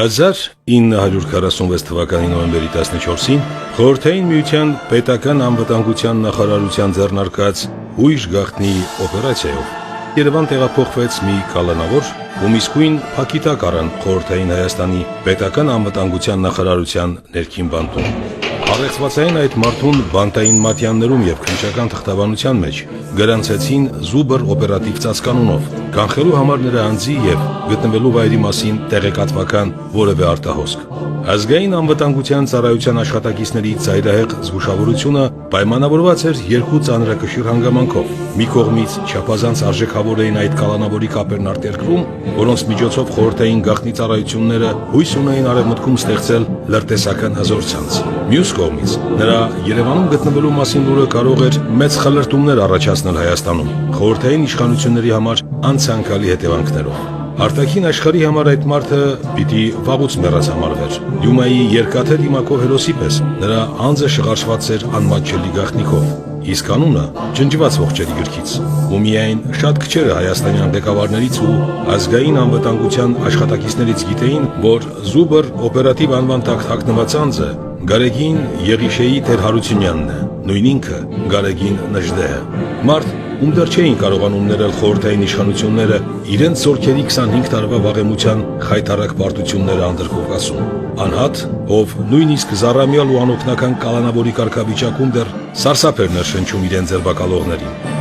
1946 թվականի նոյեմբերի 14-ին Խորհրդային Միության պետական անվտանգության նախարարության ձեռնարկած ույժ գաղտնի օպերացիայով Երևան տեղափոխվեց մի կալանավոր, ում իսկույն փակիտակ առան Խորհրդային Հայաստանի պետական անվտանգության նախարարության ներքին բանտում։ Առեղծվածային այդ մարդուն բանտային մատյաններում եւ քննչական թղթաբանության մեջ գրանցեցին զուբր օպերատիվ ծածկանունով, կանխելու համար նրա անձի եւ գտնվելու վայրի մասին տեղեկատվական որևէ արտահոսք։ Ազգային անվտանգության ծառայության աշխատակիցների ծայրահեղ զգուշավորությունը պայմանավորված էր երկու ծանրակշիռ հանգամանքով։ Մի կողմից չափազանց արժեքավոր էին այդ կալանավորի կապերն արտերկրում, որոնց միջոցով խորհրդային գաղտնի ծառայությունները հույս ունեին արևմուտքում ստեղծել լրտեսական հզոր ցանց։ Մյուս կողմից նրա Երևանում գտնվելու մասին լուրը կարող էր մեծ խլրտումներ առաջացնել Հայաստանում, խորհրդային իշխանությունների համար անցանկալի հետևանքներով։ Արտաքին աշխարհի համար այդ մարդը պիտի վաղուց մեռած համարվեր։ Դյումայի երկաթե դիմակով հերոսի պես նրա անձը շղարշված էր անմատչելի գաղտնիքով, իսկ անունը ջնջված ողջերի գրքից, ու միայն շատ քչերը հայաստանյան ղեկավարներից ու ազգային անվտանգության աշխատակիցներից գիտեին, որ զուբր օպերատիվ անվան տակ թաքնված անձը Գարեգին Եղիշեի Տեր Հարությունյանն է, նույն ինքը Գարեգին Նժդեհը, մարդ, ում դեռ չէին կարողանում ներել խորհրդային իշխանությունները իրենց զորքերի 25 տարվա վաղեմության խայտառակ պարտությունները Անդրկովկասում, անհատ, ով նույնիսկ զառամյալ ու անօգնական կալանավորի կարգավիճակում դեռ սարսափ էր ներշնչում իրեն ձերբակալողներին։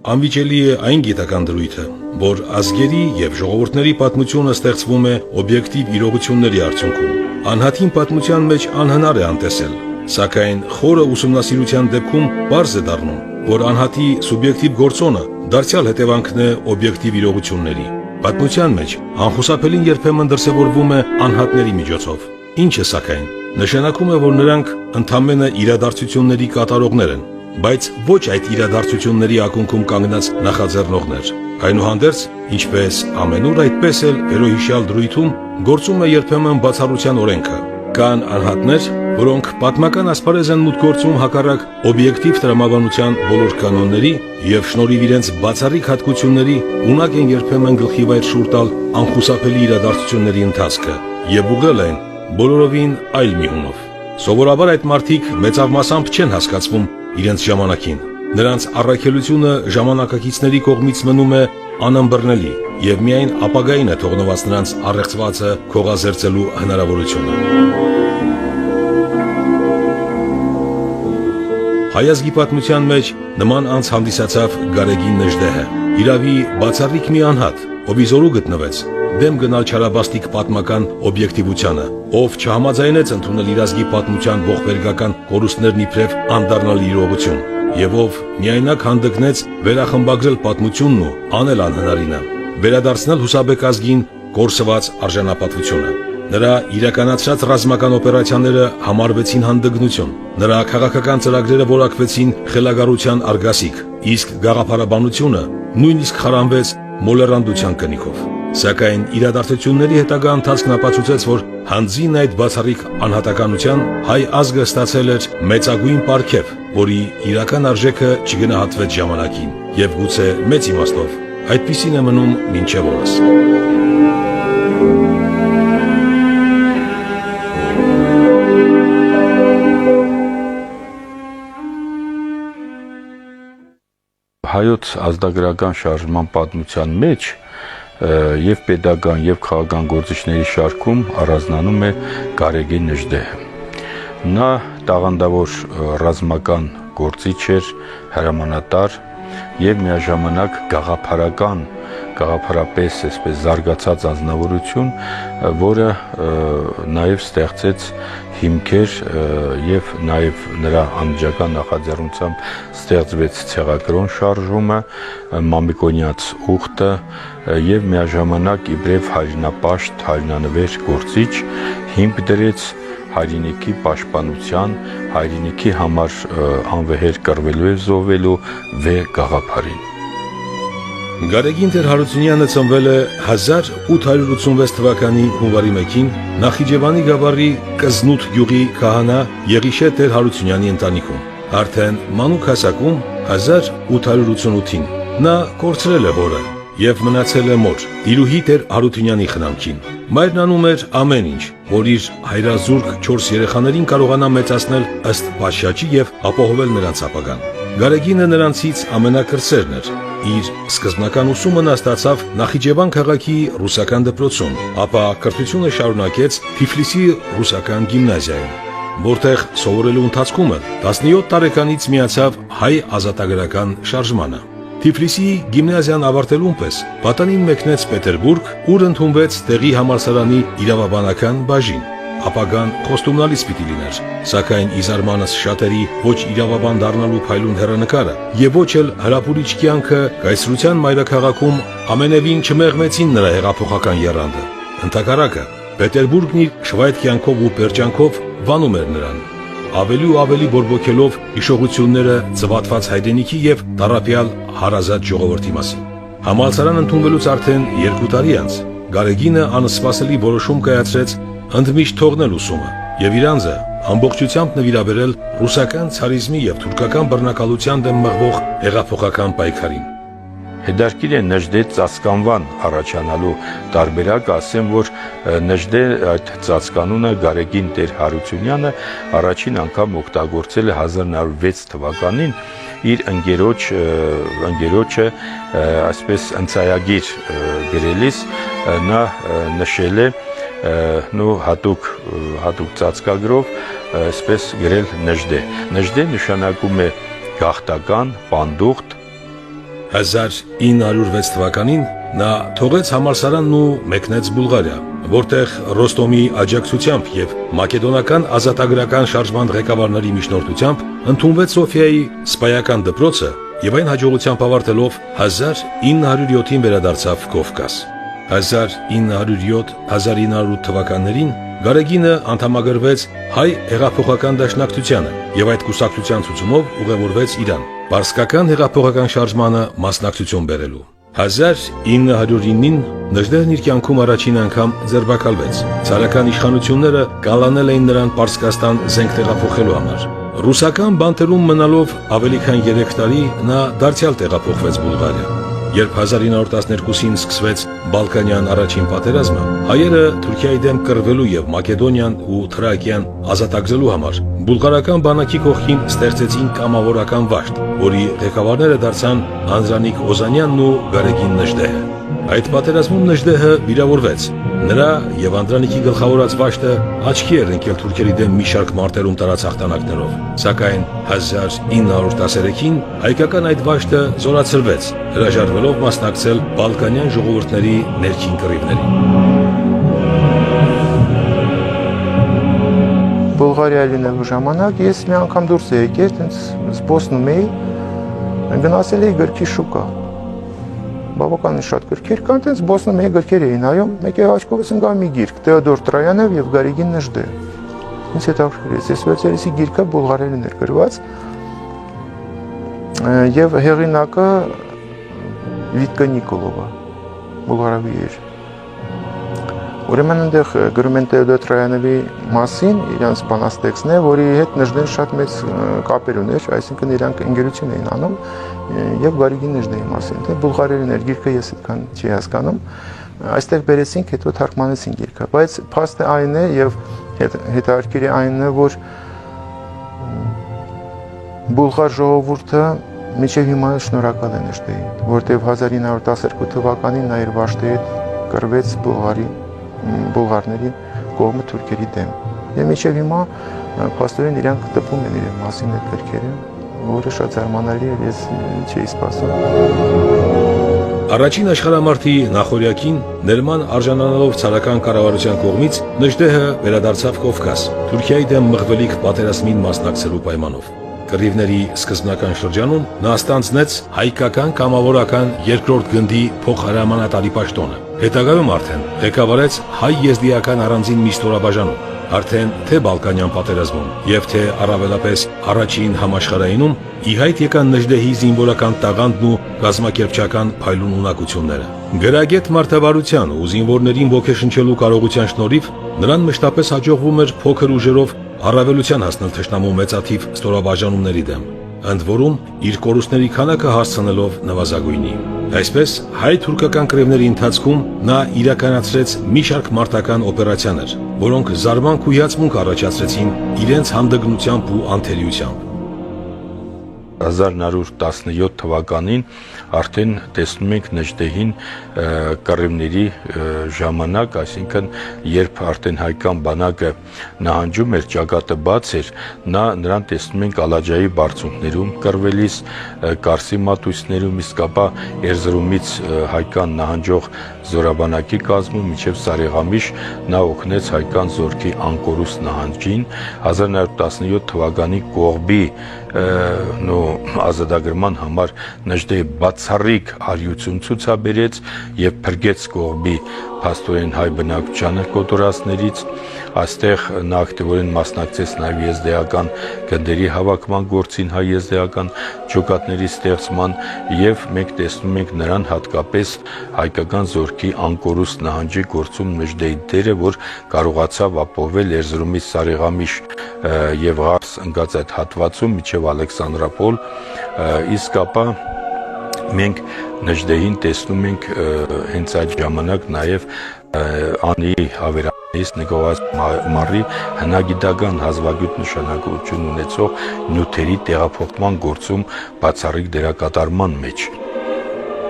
Անվիճելի է այն գիտական դրույթը, որ ազգերի եւ ժողովուրդների պատմությունը ստեղծվում է օբյեկտիվ իրողությունների արդյունքում։ Անհատին պատմության մեջ անհնար է անտեսել, սակայն խորը ուսումնասիրության դեպքում պարզ է դառնում, որ անհատի սուբյեկտիվ գործոնը դարձյալ հետևանքն է օբյեկտիվ իրողությունների։ Պատմության մեջ անխուսափելին երբեմն դրսևորվում է անհատների միջոցով, ինչը սակայն նշանակում է, որ նրանք ընդամենը իրադարձությունների կատարողներ են, բայց ոչ այդ իրադարձությունների ակունքում կանգնած նախաձեռնողներ։ Այնուհանդերձ, ինչպես ամենուր, այդպես էլ վերոհիշյալ դրույթում գործում է երբեմն բացառության օրենքը։ Կան անհատներ, որոնք պատմական ասպարեզ են մուտք գործում հակառակ օբյեկտիվ տրամաբանության բոլոր կանոնների եւ շնորհիվ իրենց բացառիկ հատկությունների ունակ են երբեմն գլխիվայր շուռ տալ անխուսափելի իրադարձությունների ընթացքը եւ ուղղել են բոլորովին այլ մի հունով։ Սովորաբար այդ մարդիկ մեծամասամբ չեն հասկացվում իրենց ժամանակին։ Նրանց առաքելությունը ժամանակակիցների կողմից մնում է անըմբռնելի եւ միայն ապագային է թողնված նրանց առեղծվածը քողազերծելու հնարավորությունը։ Հայազգի պատմության մեջ նման անձ հանդիսացավ Գարեգին Նժդեհը, իրավի բացառիկ մի անհատ, ով իզորու գտնվեց դեմ գնալ չարաբաստիկ պատմական օբյեկտիվությանը, ով չհամաձայնեց ընդունել իր ազգի պատմության ողբերգական կորուստներն իբրև անդառնալ իրողություն, եւ ով միայնակ հանդգնեց վերախմբագրել պատմությունն ու անել անհնարինը, վերադարձնել հուսաբեկ ազգին կորսված արժանապատվությունը։ Նրա իրականացրած ռազմական օպերացիաները համարվեցին հանդգնություն, նրա քաղաքական ծրագրերը որակվեցին խելագարության արգասիկ, իսկ գաղափարաբանությունը նույնիսկ խարանվեց մոլեռանդության կնիքով։ Սակայն իրադարձությունների հետագա ընթացքն ապացուցեց, որ հանձին այդ բացառիկ անհատականության հայ ազգը ստացել էր մեծագույն պարգև, որի իրական արժեքը չգնահատվեց ժամանակին, եւ գուցե մեծ իմաստով այդպիսին է մնում մինչև օրս։ Հայոց ազգագրական շարժման պատմության մեջ եւ pedagogan եւ քաղաքական գործիչների շարքում առանձնանում է Գարեգին Նժդեհը։ Նա տաղանդավոր ռազմական գործիչ էր, հրամանատար եւ միաժամանակ գաղափարապես այսպես զարգացած անձնավորություն, որը նաեւ ստեղծեց հիմքեր եւ նաեւ նրա անմիջական նախաձեռնությամբ ստեղծվեց ցեղակրոն շարժումը, Մամիկոնյաց ուխտը եւ միաժամանակ իբրև հայրենապաշտ, հայրենանվեր գործիչ հիմք դրեց հայրենիքի պաշտպանության, հայրենիքի համար անվեհեր կռվելու եւ զոհվելու վեհ գաղափարին։ Գարեգին Տեր Հարությունյանը ծնվել է 1886 թվականի հունվարի 1-ին Նախիջևանի գավառի Կզնութ գյուղի քահանա Եղիշե Տեր Հարությունյանի ընտանիքում։ Արդեն մանուկ հասակում 1888-ին նա կորցրել է հորը եւ մնացել է մոր Տիրուհի Տեր Հարությունյանի խնամքին։ Մայրն անում էր ամեն ինչ, որ իր հայրազուրկ 4 երեխաներին կարողանա մեծացնել ըստ պատշաճի եւ ապահովել նրանց ապագան։ Գարեգինը նրանցից ամենակրտսերն էր։ Իր սկզբնական ուսումը նա ստացավ Նախիջևան քաղաքի ռուսական դպրոցում, ապա կրթությունը շարունակեց Թիֆլիսի ռուսական գիմնազիայում, որտեղ սովորելու ընթացքում 17 տարեկանից միացավ հայ ազատագրական շարժմանը։ Թիֆլիսի գիմնազիան ավարտելուն պես պատանին մեկնեց Պետերբուրգ, ուր ընդունվեց տեղի համալսարանի իրավաբանական բաժին։ Ապագան խոստումնալից պիտի լիներ, սակայն ի զարմանս շատերի ոչ իրավաբան դառնալու փայլուն հեռանկարը եւ ոչ էլ հրապուրիչ կյանքը կայսրության մայրաքաղաքում ամենևին չմեղմեցին նրա հեղափոխական եռանդը։ Ընդհակառակը, Պետերբուրգն իր շվայտ կյանքով ու պերճանքով վանում էր նրան, ավելի ու ավելի բորբոքելով հիշողությունները ծվատված հայրենիքի եւ տառապյալ հարազատ ժողովրդի մասին։ Համալսարան ընդունվելուց արդեն 2 տարի անց Գարեգինը անսպասելի որոշում կայացրեց ընդմիշտ թողնել ուսումը եւ իր անձը ամբողջությամբ նվիրաբերել ռուսական ցարիզմի եւ թուրքական բռնակալության դեմ մղվող հեղափոխական պայքարին։ Հետաքրքիր է Նժդե ծածկանվան առաջանալու տարբերակը, ասեմ, որ Նժդե այդ ծածկանունը Գարեգին Տեր Հարությունյանը առաջին անգամ օգտագործել է 1906 թվականին իր ընկերոջը այսպես ընծայագիր գրելիս նա նշել է հատուկ ծածկագրով այսպես գրել Նժդե։ Նժդե նշանակում է գաղթական, պանդուխտ։ 1906 թվականին նա թողեց համալսարանն ու մեկնեց Բուլղարիա, որտեղ Ռոստոմի աջակցությամբ եւ մակեդոնական ազատագրական շարժման ղեկավարների միջնորդությամբ ընդունվեց Սոֆիայի սպայական դպրոցը եւ այն հաջողությամբ ավարտելով 1907-ին վերադարձավ Կովկաս։ 1907-1908 թվականներին Գարեգինը անդամագրվեց հայ հեղափոխական դաշնակցությանը եւ այդ կուսակցության ցուցումով ուղևորվեց Իրան, Պարսկական հեղափոխական շարժմանը մասնակցություն բերելու։ 1909-ին Նժդեհն իր կյանքում առաջին անգամ ձերբակալվեց։ Ցարական իշխանությունները կանլանել էին նրան Պարսկաստան զենք տեղափոխելու համար։ Ռուսական բանտերում մնալով ավելի քան 3 տարի նա դարձյալ տեղափոխվեց Բուլղարիա։ Երբ 1912-ին սկսվեց Բալկանյան առաջին պատերազմը, հայերը Թուրքիայի դեմ կռվելու եւ Մակեդոնիան ու Թրակիան ազատագրելու համար բուլղարական բանակի կողքին ստեղծեցին կամավորական վաշտ, որի ղեկավարները դարձան Անձրանիկ Օզանյանն ու Գարեգին Նժդեհը։ Այդ պատերազմում Նժդեհը վիրավորվեց։ Նրա եւ Անդրանիկի գլխավորած վաշտը աչքի էր ընկել թուրքերի դեմ մի շարք մարտերում տարած հաղթանակներով, սակայն 1913-ին հայկական այդ վաշտը զորացրվեց, հրաժարվելով մասնակցել բալկանյան ժողովուրդների ներքին կռիվներին։ Բուլղարիա լինելու ժամանակ ես մի անգամ դուրս եկել, տենց զբոսնում էի, գնացել էի գրքի շուկա։ Բավականին շատ գրքեր կան, տենց զբոսնում էի գրքեր էի նայում, մեկ աչքովս ընկավ մի գիրք Թեոդոր Տրայանով եւ Գարեգին Նժդե։ Ինձ հետաքրքրեց, ես վերցրեցի գիրքը բուլղարերեն էր գրված եւ հեղինակը Վիտկա Նիկոլովա, բուլղարավի էր։ Ուրեմն այնտեղ գրում են Թեոդոր Տրայանովի մասին, իրանց բանաստեքստն է, որի հետ Նժդեն շատ մեծ կապեր ուներ, այսինքն իրանք ընկերություն էին անում եւ Գարեգին Նժդեի մասին։ Դե բուլղարերեն էր գիրքը, ես այդքան չի հասկանում։ Այստեղ բերեցինք, հետո թարգմանեցին գիրքը, բայց փաստը այն է եւ հետաքրքիր է այն է, որ բուլղար ժողովուրդը մինչև հիմա շնորհակալ է Նժդեին, որտեղ 1912 թվականին նա իր վաշտի հետ կռվեց բուլղարների կողմը թուրքերի դեմ։ Եվ մինչև հիմա փաստորեն իրանք տպում են իրեն մասին այդ գրքերը, որը շատ զարմանալի է, ես չէի սպասում։ Առաջին աշխարհամարտի նախօրյակին ներման արժանանալով ցարական կառավարության կողմից Նժդեհը վերադարձավ Կովկաս, Թուրքիայի դեմ մղվելիք պատերազմին մասնակցելու պայմանով։ Կռիվների սկզբնական շրջանում նա ստանձնեց հայկական կամավորական երկրորդ գնդի փոխհրամանատարի պաշտոնը։ Հետագայում արդեն ղեկավարեց հայ եզդիական առանձին մի ստորաբաժանում։ Արդեն թե Բալկանյան պատերազմում եւ թե առավելապես առաջին համաշխարհայինում ի հայտ եկան Նժդեհի զինվորական տաղանդն ու կազմակերպչական փայլուն ունակությունները։ Գրագետ մարդավարության ու զինվորներին ոգեշնչելու կարողության շնորհիվ նրան մշտապես հաջողվում էր փոքր ուժերով առավելության հասնել թշնամու մեծաթիվ ստորաբաժանումների դեմ, ընդ որում իր կորուստների քանակը հասցնելով նվազագույնի։ Այսպես հայ-թուրքական կռիվների ընթացքում նա իրականացրեց մի շարք մարտական օպերացիաներ, որոնք զարմանք ու հիացմունք առաջացրեցին իրենց հանդգնությամբ ու անթերիությամբ։ 1917 թվականին արդեն տեսնում ենք Նժդեհին կռիվների ժամանակ, այսինքն երբ արդեն հայկական բանակը նահանջում էր, ճակատը բաց էր, նրան տեսնում ենք Ալաջայի բարձունքներում կռվելիս, Կարսի մատույցներում, իսկ ապա Էրզրումից հայկական նահանջող զորաբանակի կազմում մինչև Սարեգամիշ նա օգնեց հայկական զորքի անկորուստ նահանջին։ 1917 թվականի Կողբի ազատագրման համար Նժդեհը բացառիկ արիություն ցուցաբերեց եւ փրկեց Կողբի փաստորեն հայ բնակչությանը կոտորածներից։ Այստեղ նա ակտիվորեն մասնակցեց նաև եզդեական գնդերի հավաքման գործին, հայ եզդեական ջոկատների ստեղծման, եւ մենք տեսնում ենք նրան հատկապես հայկական զորքի անկորուստ նահանջի գործում Նժդեհի դերը, որ կարողացավ ապահովել Էրզրումից Սարեգամիշ եւ Ղարս ընկած այդ հատվածում մինչեւ Ալեքսանդրապոլ, իսկ ապա մենք Նժդեհին տեսնում ենք հենց այդ ժամանակ նաև անի հավերանից Նիկողաս Մարի հնագիտական հազվագյուտ նշանակություն ունեցող նյութերի տեղափոխման գործում բացառիկ դերակատարման մեջ։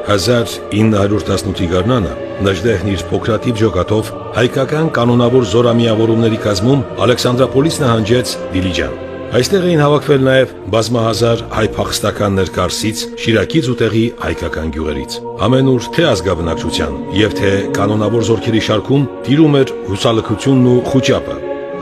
1918-ի գարնանը Նժդեհն իր փոքրաթիվ ջոկատով հայկական կանոնավոր զորամիավորումների կազմում Ալեքսանդրապոլից նահանջեց Դիլիջան։ Այստեղ էին հավաքվել նաև բազմահազար հայ փախստականներ Կարսից, Շիրակից ու տեղի հայկական գյուղերից։ Ամենուր թե ազգաբնակչության եւ թե կանոնավոր զորքերի շարքում տիրում էր հուսալքությունն ու խուճապը։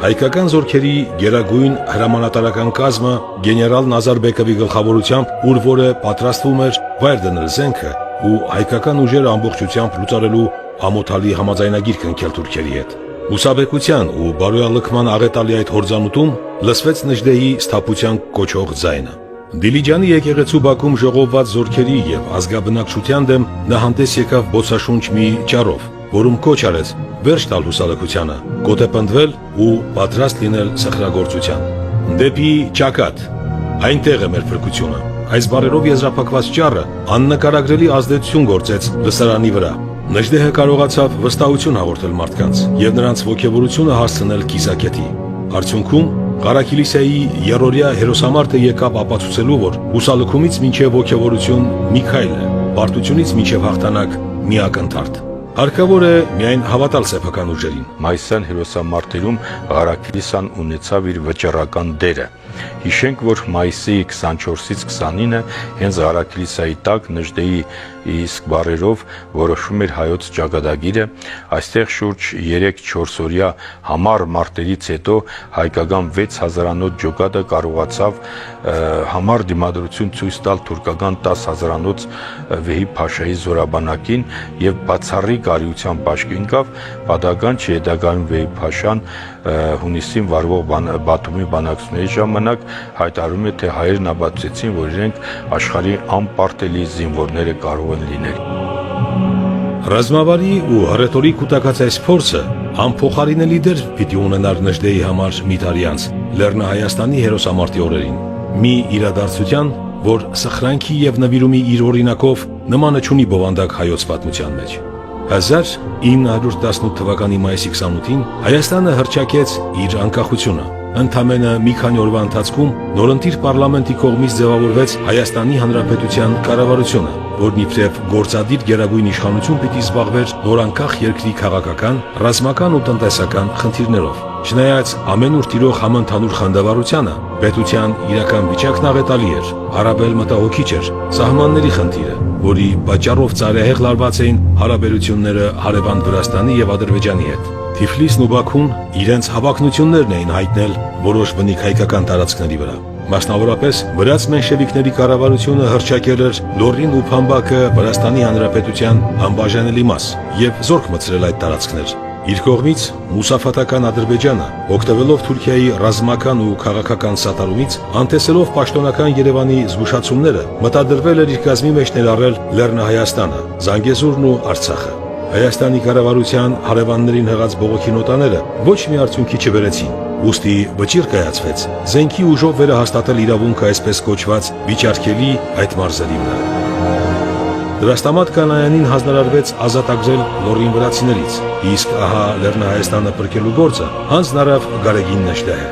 Հայկական զորքերի գերագույն հրամանատարական կազմը գեներալ Նազարբեկովի գլխավորությամբ, ուր որը պատրաստվում էր վայր դնել զենքը ու հայկական ուժերը ամբողջությամբ լուծարելու ամոթալի համաձայնագիր կնքել թուրքերի հետ։ Ուսաբեկության ու բարոյալքման աղետալի այդ հորձանուտում լսվեց Նժդեհի սթափության կոչող ձայնը։ Դիլիջանի եկեղեցու բակում ժողովված զորքերի եւ ազգաբնակչության դեմ նա հանդես եկավ բոցաշունչ մի ճառով, որում կոչ արեց վերջ տալ հուսալքությանը, գոտեպնդվել ու պատրաստ լինել սխրագործության։ Դեպի ճակատ, այնտեղ է մեր փրկությունը։ Այս բառերով եզրափակված ճառը աննկարագրելի ազդեցություն գործեց լսարանի վրա։ Նժդեհը կարողացավ վստահություն հաղորդել մարդկանց եւ նրանց ոգևորությունը հասցնել կիսակետի։ Արդյունքում Ղարաքիլիսայի երրորդյա հերոսամարտը եկավ ապացուցելու, որ հուսալքումից մինչև ոգևորություն մի քայլ է, պարտությունից մինչև հաղթանակ մի ակնթարթ։ Հարկավոր է միայն հավատալ սեփական ուժերին։ Մայիսյան հերոսամարտերում Ղարաքիլիսան ունեցավ իր վճռական դերը։ Հիշենք, որ մայիսի 24-ից 29-ը հենց Ղարաքիլիսայի տակ Նժդեհի իսկ բառերով որոշում էր հայոց ճակատագիրը։ Այստեղ շուրջ 3-4 օրյա համառ մարտերից հետո հայկական 6000-անոց ջոկատը կարողացավ համառ դիմադրություն ցույց տալ թուրքական 10000-անոց Վեհի Փաշայի զորաբանակին եւ բացառիկ արիությամբ բաշկի ընկավ, պատահական չի հետագայում Վեհի Փաշան հունիսին վարվող Բաթումի բանակցությունների ժամանակ հայտարարում է, թե հայերն ապացուցեցին, որ իրենք աշխարհի անպարտելի զինվորները կարող են լինել։ Ռազմավարի ու հռետորի կուտակած այս փորձը անփոխարինելի դեր պիտի ունենար Նժդեհի համար մի տարի անց Լեռնահայաստանի հերոսամարտի օրերին։ Մի իրադարձության, որ սխրանքի եւ նվիրումի իր օրինակով նմանը չունի բովանդակ հայոց պատմության մեջ։ 1918 թվականի մայիսի 28-ին Հայաստանը հռչակեց իր անկախությունը։ Ընդամենը մի քանի օրվա ընթացքում նորընտիր պարլամենտի կողմից ձևավորվեց Հայաստանի Հանրապետության կառավարությունը, որն իբրև գործադիր գերագույն իշխանություն պիտի զբաղվեր նորանկախ երկրի քաղաքական, ռազմական ու տնտեսական խնդիրներով։ Չնայած ամենուր տիրող համընդհանուր խանդավառությանը, պետության իրական վիճակն աղետալի էր, առավել մտահոգիչ էր սահմանների խնդիրը, որի պատճառով ծայրահեղ լարված էին հարաբերությունները հարևան Վրաստանի եւ Ադրբեջանի հետ։ Թիֆլիսն ու Բաքուն իրենց հավակնություններն էին հայտնել որոշ բնիկ հայկական տարածքների վրա։ Մասնավորապես վրաց մենշևիկների կառավարությունը հռչակել էր Լոռին ու Փամբակը Վրաստանի Հանրապետության անբաժանելի մաս եւ զորք մտցրել այդ տարածքներ։ Իր կողմից մուսաֆաթական Ադրբեջանը, օգտվելով Թուրքիայի ռազմական ու քաղաքական սատարումից, անտեսելով պաշտոնական Երևանի զգուշացումները, մտադրվել էր իր կազմի մեջ ներառել Լեռնահայաստանը, Զանգեզուրն ու Արցախը։ Հայաստանի կառավարության հարևաններին հղած բողոքի նոտաները ոչ մի արդյունքի չբերեցին, ուստի վճիռ կայացվեց զենքի ուժով վերահաստատել իրավունքը այսպես կոչված վիճարկելի այդ մարզերի վրա։ Դրաստամատ Կանայանին հանձնարարվեց ազատագրել Լոռին վրացիներից, իսկ ահա Լեռնահայաստանը փրկելու գործը հանձն առավ Գարեգին Նժդեհը։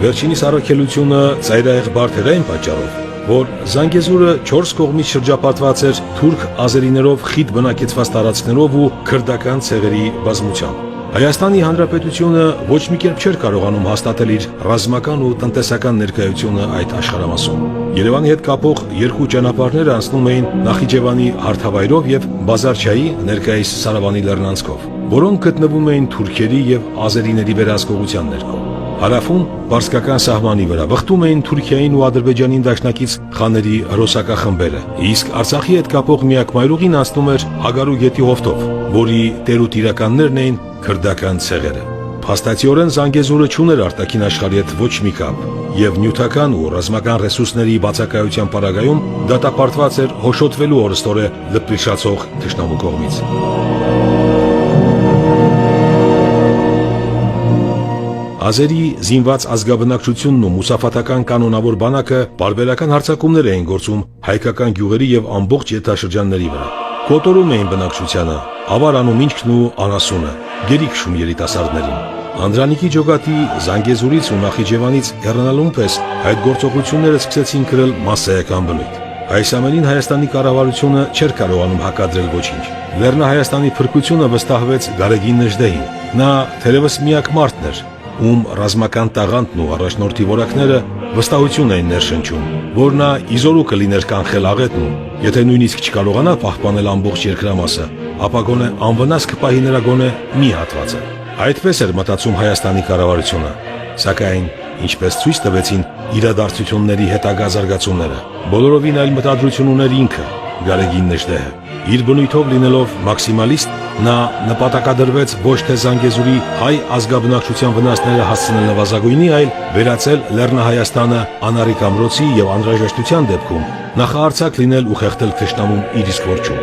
Վերջինիս առաքելությունը ծայրահեղ բարդ էր այն պատճառով, որ Զանգեզուրը 4 կողմից շրջապատված էր թուրք ազերիներով խիտ բնակեցված տարածքներով ու քրդական ցեղերի բազմությամբ։ Հայաստանի Հանրապետությունը ոչ մի կերպ չէր կարողանում հաստատել իր ռազմական ու տնտեսական ներկայությունը այդ աշխարհամասում։ Երևանի հետ կապող երկու ճանապարհներ անցնում էին Նախիջևանի հարթավայրով եւ Բազարչայի ներկայիս Սարավանի լեռնանցքով, որոնք գտնվում էին թուրքերի եւ ազերիների վերահսկողության ներքո։ Հարավում պարսկական սահմանի վրա վխտում էին Թուրքիային ու Ադրբեջանին դաշնակից խաների հրոսակախմբերը, իսկ Արցախի հետ կապող միակ մայրուղին անցնում էր Հագարու գետի հովտով, որի տերուտիրականներն էին քրդական ցեղերը։ Փաստացիորեն Զանգեզուրը չուներ արտաքին աշխարհի հետ ոչ մի կապ, եւ նյութական ու ռազմական ռեսուրսների բացակայության պարագայում դատապարտված էր հոշոտվելու օրստորե լպրիշացող թշնամու կողմից։ Ազերի զինված ազգաբնակչությունն ու մուսաֆաթական կանոնավոր բանակը բարբերական հարձակումներ էին գործում հայկական գյուղերի եւ ամբողջ ենթաշրջանների վրա։ Կոտորում էին բնակչությանը, ավարանում ինչքն ու անասունը, գերիքշում երիտասարդներին։ Անդրանիկի ջոկատի Զանգեզուրից ու Նախիջևանից հեռանալուն պես այդ գործողությունները սկսեցին կրել մասսայական բնույթ։ Այս ամենին Հայաստանի կառավարությունը չէր կարողանում հակադրել ոչինչ։ Լեռնահայաստանի փրկությունը վստահվեց Գարեգին Նժդեհին։ Նա թերևս միակ մարդն էր, ում ռազմական տաղանդն ու առաջնորդի որակները վստահություն էին ներշնչում, որ նա իզորու կլիներ կանխել աղետն ու եթե նույնիսկ չկարողանա պահպանել ամբողջ երկրամասը, ապա գոնե անվնաս կպահի նրա գոնե մի հատվածը։ Այդպես էր մտածում Հայաստանի կառավարությունը, սակայն ինչպես ցույց տվեցին իրադարձությունների հետագա զարգացումները, բոլորովին այլ մտադրություն ուներ ինքը, Գարեգին Նժդեհը։ Իր բնույթով լինելով մաքսիմալիստ, նա նպատակադրվեց ոչ թե Զանգեզուրի հայ ազգաբնակչության վնասները հասցնել նվազագույնի, այլ վերածել Լեռնահայաստանը անառիկ ամրոցի եւ անհրաժեշտության դեպքում նախահարցակ լինել ու խեղդել թշնամուն իր իսկ որջում։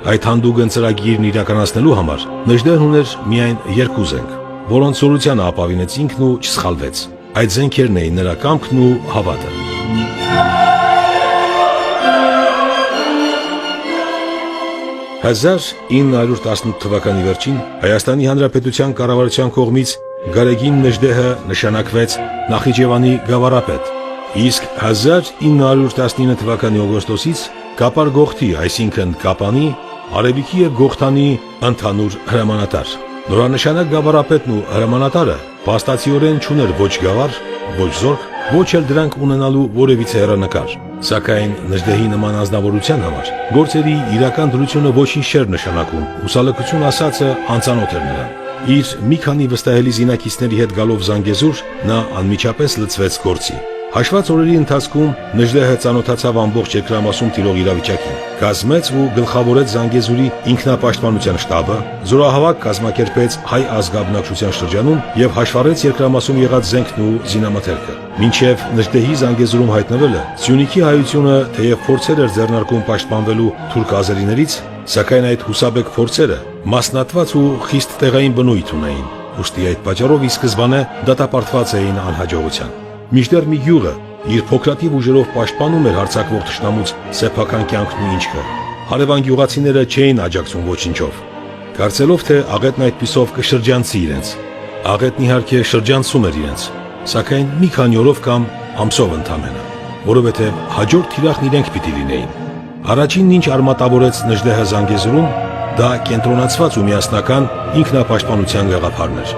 Այդ հանդուգն ծրագիրն իրականացնելու համար Նժդեհն ուներ միայն երկու զենք, որոնց զորությանը ապավինեց ինքն ու չսխալվեց։ Այդ զենքերն էին նրա կամքն ու հավատը։ 1918 թվականի վերջին Հայաստանի Հանրապետության կառավարության կողմից Գարեգին Նժդեհը նշանակվեց Նախիջևանի գավառապետ, իսկ 1919 թվականի օգոստոսից Կապար գողթի, այսինքն Կապանի, Արևիկի եւ Գողթանի ընդհանուր հրամանատար։ Նորանշանակ գավառապետն ու հրամանատարը փաստացիորեն չուներ ոչ գավառ, ոչ զորք, ոչ էլ դրանք ունենալու որևիցե հեռանկար։ Սակայն Նժդեհի նման անձնավորության համար գործերի իրական դրությունը ոչինչ չէր նշանակում, ուսալքություն ասածը անծանոթ էր նրան։ Իր մի քանի վստահելի զինակիցների հետ գալով Զանգեզուր, նա անմիջապես լծվեց գործի։ Հաշված օրերի ընթացքում Նժդեհը ծանոթացավ ամբողջ երկրամասում տիրող իրավիճակին, կազմեց ու գլխավորեց Զանգեզուրի ինքնապաշտպանության շտաբը, զորահավաք կազմակերպեց հայ ազգաբնակչության շրջանում եւ հաշվառեց երկրամասում եղած զենքն ու զինամթերքը։ Մինչև Նժդեհի Զանգեզուրում հայտնվելը Սյունիքի հայությունը թեև փորձեր էր ձեռնարկում պաշտպանվելու թուրք ազերիներից, սակայն այդ հուսաբեկ փորձերը մասնատված ու խիստ տեղային բնույթ ունեին, ուստի այդ պատճառով ի սկզբանե դատապարտված էին անհաջողության։ Մինչդեռ մի գյուղը իր փոքրատիվ ուժերով պաշտպանում էր հարձակվող թշնամուց սեփական կյանքն ու ինչքը։ Հարևան գյուղացիները չէին աջակցում ոչինչով, կարծելով թե աղետն այդպիսով կշրջանցի իրենց։ Աղետն իհարկե շրջանցում էր իրենց, սակայն մի քանի օրով կամ ամսով ընդամենը, որովհետև հաջորդ թիրախն իրենք պիտի լինեին։ Առաջինն ինչ արմատավորեց Նժդեհը Զանգեզուրում, դա կենտրոնացված ու միասնական ինքնապաշտպանության գաղափարն էր։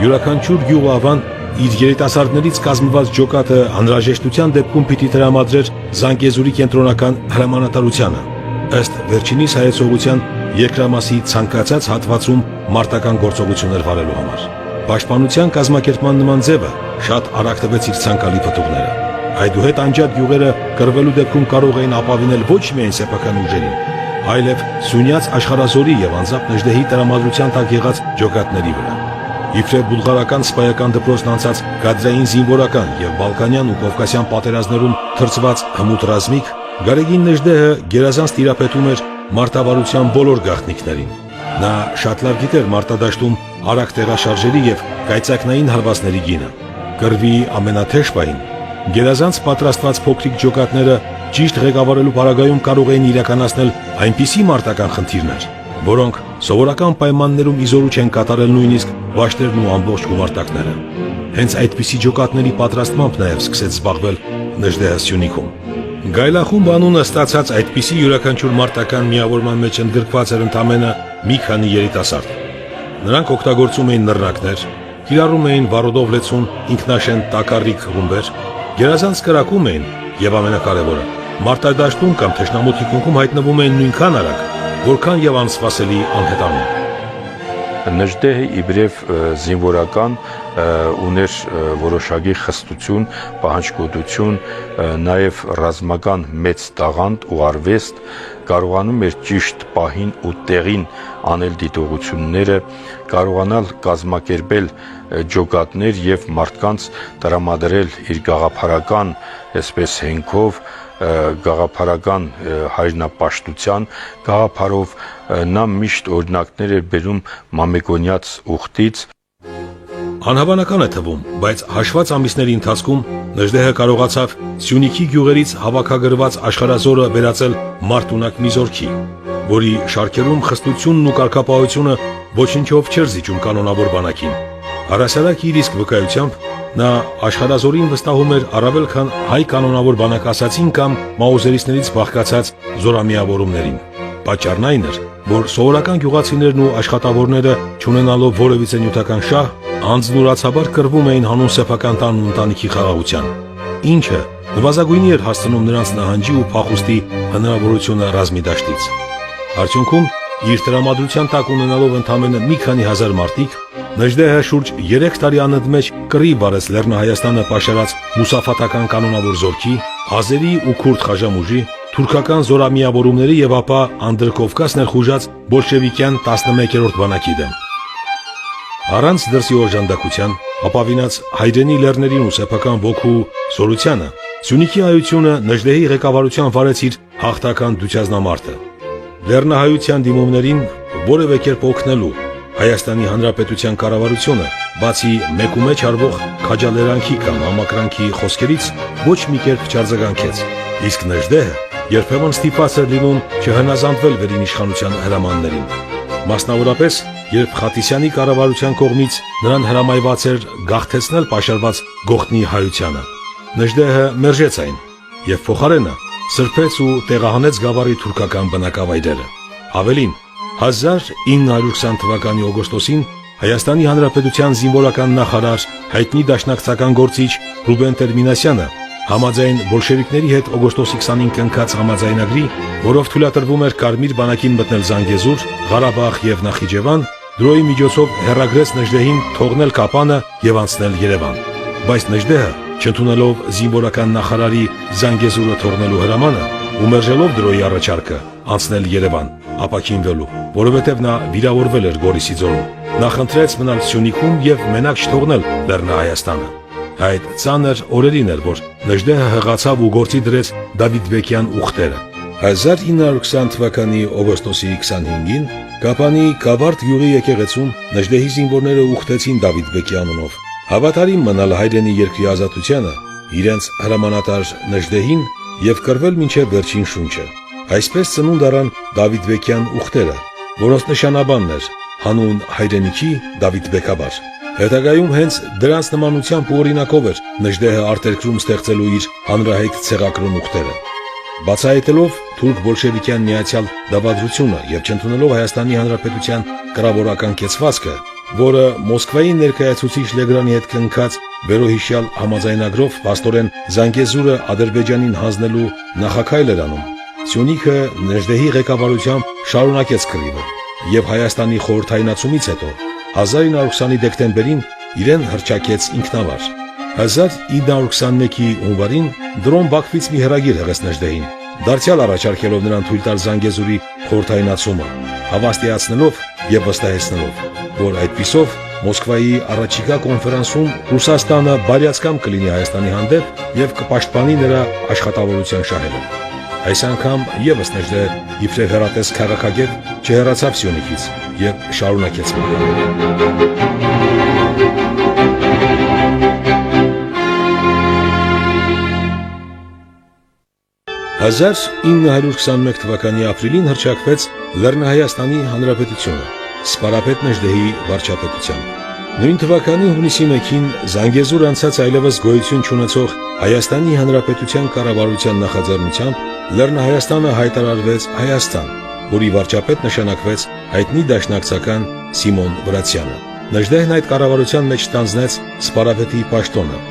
Յուրաքանչյուր գյուղավան իր երիտասարդներից կազմված ջոկատը անհրաժեշտության դեպքում պիտի տրամադրեր Զանգեզուրի կենտրոնական հրամանատարությանը, ըստ վերջինիս հայեցողության երկրամասի ցանկացած հատվածում մարտական գործողություններ վարելու համար։ Պաշտպանության կազմակերպման նման ձևը շատ արագ տվեց իր ցանկալի պտուղները։ Այդուհետ անջատ գյուղերը կռվելու դեպքում կարող էին ապավինել ոչ միայն սեփական ուժերին, այլև Սյունյաց աշխարհազորի եւ անձամբ Նժդեհի տրամադրության տակ եղած ջոկատների վրա։ Իբրև բուլղարական սպայական դպրոցն անցած կադրային զինվորական եւ բալկանյան ու կովկասյան պատերազմներում թրծված հմուտ ռազմիկ, Գարեգին Նժդեհը գերազանց տիրապետում էր մարտավարության բոլոր գաղտնիքներին։ Նա շատ լավ գիտեր մարտադաշտում արագ տեղաշարժերի եւ կայծակնային հարվածների գինը։ Կռվի ամենաթեժ պահին գերազանց պատրաստված փոքրիկ ջոկատները ճիշտ ղեկավարելու պարագայում կարող էին իրականացնել այնպիսի մարտական խնդիրներ, որոնք սովորական պայմաններում իզորու չեն կատարել նույնիսկ վաշտերն ու ամբողջ գումարտակները։ Հենց այդպիսի ջոկատների պատրաստմամբ նաև սկսեց զբաղվել Նժդեհը Սյունիքում։ Գայլախումբ անունը ստացած այդպիսի յուրաքանչյուր մարտական միավորման մեջ ընդգրկված էր ընդամենը մի քանի երիտասարդ։ Նրանք օգտագործում էին նռնակներ, կիրառում էին վարոդով լեցուն ինքնաշեն տակառիկ ռումբեր, գերազանց կրակում էին եւ ամենակարևորը, մարտադաշտում կամ թշնամու թիկունքում հայտնվում էին նույնքան արագ, որքան եւ անսպասելի անհետանում։ Նժդեհը իբրև զինվորական ուներ որոշակի խստություն, պահանջկոտություն, նաև ռազմական մեծ տաղանդ ու արվեստ, կարողանում էր ճիշտ պահին ու տեղին անել դիտողությունները, կարողանալ կազմակերպել ջոկատներ եւ մարդկանց տրամադրել իր գաղափարական, այսպես հենքով, գաղափարական հայրենապաշտության գաղափարով, նա միշտ օրինակներ էր բերում Մամեկոնյաց ուխտից։ Անհավանական է թվում, բայց հաշված ամիսների ընթացքում Նժդեհը կարողացավ Սյունիքի գյուղերից հավաքագրված աշխարհազորը վերածել մարտունակ մի զորքի, որի շարքերում խստությունն ու կարգապահությունը ոչնչով չէր զիջում կանոնավոր բանակին։ Առասարակ իր իսկ վկայությամբ նա աշխարհազորին վստահում էր առավել քան հայ կանոնավոր բանակասացին կամ մաուզերիստներից բաղկացած զորամիավորումներին։ Պատճառն այն էր, որ սովորական գյուղացիներն ու աշխատավորները, չունենալով որևիցե նյութական շահ, անձնուրացաբար կռվում էին հանուն սեփական տան ու ընտանիքի խաղաղության, ինչը նվազագույնի էր հասցնում նրանց նահանջի ու փախուստի հնարավորությունը ռազմի դաշտից։ Արդյունքում, իր տրամադրության տակ ունենալով ընդամենը մի քանի հազար մարդիկ, Նժդեհը շուրջ 3 տարի անընդմեջ կռի վարեց Լեռնահայաստանը պաշարած մուսաֆաթական կանոնավոր զորքի, ազերի ու քուրդ խաժամուժի, թուրքական զորամիավորումների եւ ապա Անդրկովկաս ներխուժած բոլշևիկյան 11-րդ բանակի դեմ։ Առանց դրսի օժանդակության, ապավինած հայրենի լեռներին ու սեփական ոգու զորությանը, Սյունիքի հայությունը Նժդեհի ղեկավարության վարեց իր հաղթական դյուցազնամարտը։ Լեռնահայության դիմումներին որևէ կերպ օգնելու Հայաստանի Հանրապետության կառավարությունը, բացի մեկումեջ արվող քաջալերանքի կամ համակրանքի խոսքերից, ոչ մի կերպ չարձագանքեց, իսկ Նժդեհը երբեմն ստիպված էր լինում չհնազանդվել վերին իշխանության հրամաններին։ Մասնավորապես, երբ Խատիսյանի կառավարության կողմից նրան հրամայված էր գաղթեցնել պաշարված Գողթնի հայությանը, Նժդեհը մերժեց այն եւ փոխարենը սրբեց ու տեղահանեց գավառի թուրքական բնակավայրերը։ Ավելին, 1920 թվականի օգոստոսին Հայաստանի Հանրապետության զինվորական նախարար, հայտնի դաշնակցական գործիչ Ռուբեն Տերմինասյանը համաձայն բոլշևիկների հետ օգոստոսի 25 կնքած համաձայնագրի, որով թույլատրվում էր Կարմիր բանակին մտնել Զանգեզուր, Ղարաբաղ եւ Նախիջևան, դրոյի միջոցով հեռագրեց Նժդեհին թողնել Կապանը եւ անցնել Երևան։ Բայց Նժդեհը, չընդունելով զինվորական նախարարի Զանգեզուրը թողնելու հրամանը ու մերժելով դրոյի առաջարկը անցնել Երևան, ապաքինվելու, որովհետև նա վիրավորվել էր Գորիսի ձորում, նախընտրեց մնալ Սյունիքում եւ մենակ չթողնել Լեռնահայաստանը։ Այդ ծանր օրերին էր, որ Նժդեհը հղացավ ու գործի դրեց Դավիթբեկյան ուխտերը։ 1920 թվականի օգոստոսի 25-ին Կապանի Կավարտ գյուղի եկեղեցում Նժդեհի զինվորները ուխտեցին Դավիթբեկի անունով, հավատարիմ մնալ հայրենի երկրի ազատությանը, իրենց հրամանատար Նժդեհին եւ կռվել մինչեւ վերջին շունչը։ Այսպես ծնունդ առան Դավիթբեկյան ուխտերը, որոնց նշանաբանն էր հանուն հայրենիքի Դավիթբեկաբար։ Հետագայում հենց դրանց նմանությամբ ու օրինակով էր Նժդեհը արտերկրում ստեղծելու իր հանրահայտ ցեղակրոն ուխտերը։ Բացահայտելով թուրք բոլշևիկյան միացյալ դավադրությունը եւ չընդունելով Հայաստանի Հանրապետության կրավորական կեցվածքը, որը Մոսկվայի ներկայացուցիչ Լեգրանի հետ կնքած վերոհիշյալ համաձայնագրով փաստորեն Զանգեզուրը Ադրբեջանին հանձնելու նախաքայլ էր անում, Սյունիքը Նժդեհի ղեկավարությամբ շարունակեց կռիվը եւ Հայաստանի խորհրդայնացումից հետո 1920-ի դեկտեմբերին իրեն հռչակեց ինքնավար։ 1921-ի հունվարին Դրոն Բաքվից մի հրագիր հղեց Նժդեհին, դարձյալ առաջարկելով նրան թույլ տալ Զանգեզուրի խորհրդայնացումը, հավաստիացնելով եւ վստահեցնելով, որ այդպիսով Մոսկվայի առաջիկա կոնֆերանսում Ռուսաստանը բարյացկամ կլինի Հայաստանի հանդեպ եւ կպաշտպանի նրա աշխատավորության շահերը։ Այս անգամ եւս Նեժդեհը իբրև հեռատես քաղաքագետ չհեռացավ Սյունիքից եւ շարունակեց մտքը։ 1921 թվականի ապրիլին հռչակվեց Լեռնահայաստանի Հանրապետությունը Սպարապետ Նեժդեհի վարչապետությամբ։ Նույն թվականի հունիսի 1-ին Զանգեզուր անցած այլևս գոյություն չունեցող Հայաստանի Հանրապետության կառավարության նախաձեռնությամբ Լեռնահայաստանը հայտարարվեց Հայաստան, որի վարչապետ նշանակվեց հայտնի դաշնակցական Սիմոն Վրացյանը։ Նեժդեհն այդ կառավարության մեջ ստանձնեց Սպարապետի պաշտոնը,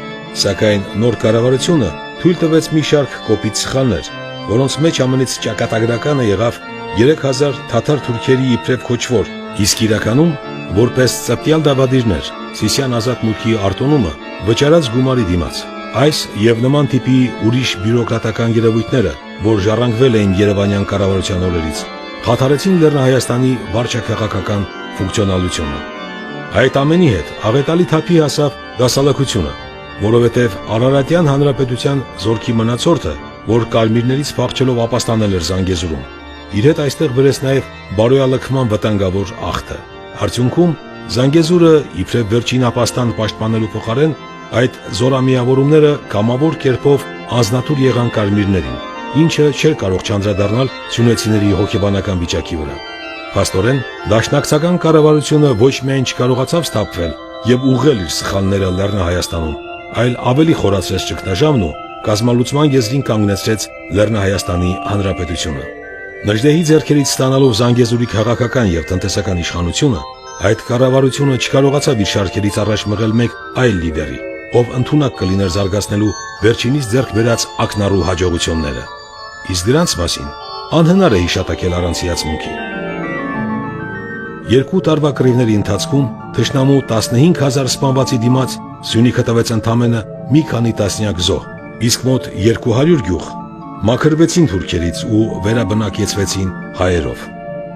սակայն նոր կառավարությունը թույլ տվեց մի շարք կոպիտ սխալներ, որոնց մեջ ամենից ճակատագրականը եղավ 3000 թաթար թուրքերի իբրև քոչվոր, իսկ իրականում որպես ծպտյալ դավադիրներ Սիսիան ազատ մուտքի արտոնումը վճարած գումարի դիմաց։ Այս եւ նման տիպի ուրիշ բյուրոկրատական երևույթները, որ ժառանգվել էին Երևանյան կառավարության օրերից, խաթարեցին Լեռնահայաստանի վարչաքաղաքական ֆունկցիոնալությունը։ Այդ ամենի հետ աղետալի թափի հասավ դասալակությունը, որովհետև Արարատյան հանրապետության զորքի մնացորդը, որ կարմիրներից փախչելով ապաստանել էր Զանգեզուրում, իր հետ այստեղ բերեց նաև բարոյալքման վտանգավոր ախտը։ Արդյունքում Զանգեզուրը իբրև վերջին ապաստան պաշտպանելու փոխարեն այդ զորամիավորումները կամավոր կերպով անձնատուր եղան կարմիրներին, ինչը չէր կարող չանդրադառնալ սյունեցիների հոգեբանական վիճակի վրա։ Փաստորեն, դաշնակցական կառավարությունը ոչ միայն չկարողացավ սթափվել եւ ուղղել իր սխալները Լեռնահայաստանում, այլ ավելի խորացրեց ճգնաժամն ու կազմալուծման եզրին կանգնեցրեց Լեռնահայաստանի Հանրապետությունը։ Նեժդեհի ձեռքերից ստանալով Զանգեզուրի քաղաքական եւ տնտեսական իշխանությունը, այդ կառավարությունը չկարողացավ իր շարքերից առաջ մղել մեկ այլ լիդերի, ով ընդունակ կլիներ զարգացնելու վերջինիս ձեռք բերած ակնառու հաջողությունները։ Իսկ դրանց մասին անհնար է հիշատակել առանց հիացմունքի։ 2 տարվա կռիվների ընթացքում թշնամու 15000 սպանվածի դիմաց Սյունիքը տվեց ընդամենը մի քանի տասնյակ զոհ, իսկ մոտ 200 գյուղ մաքրվեցին թուրքերից ու վերաբնակեցվեցին հայերով։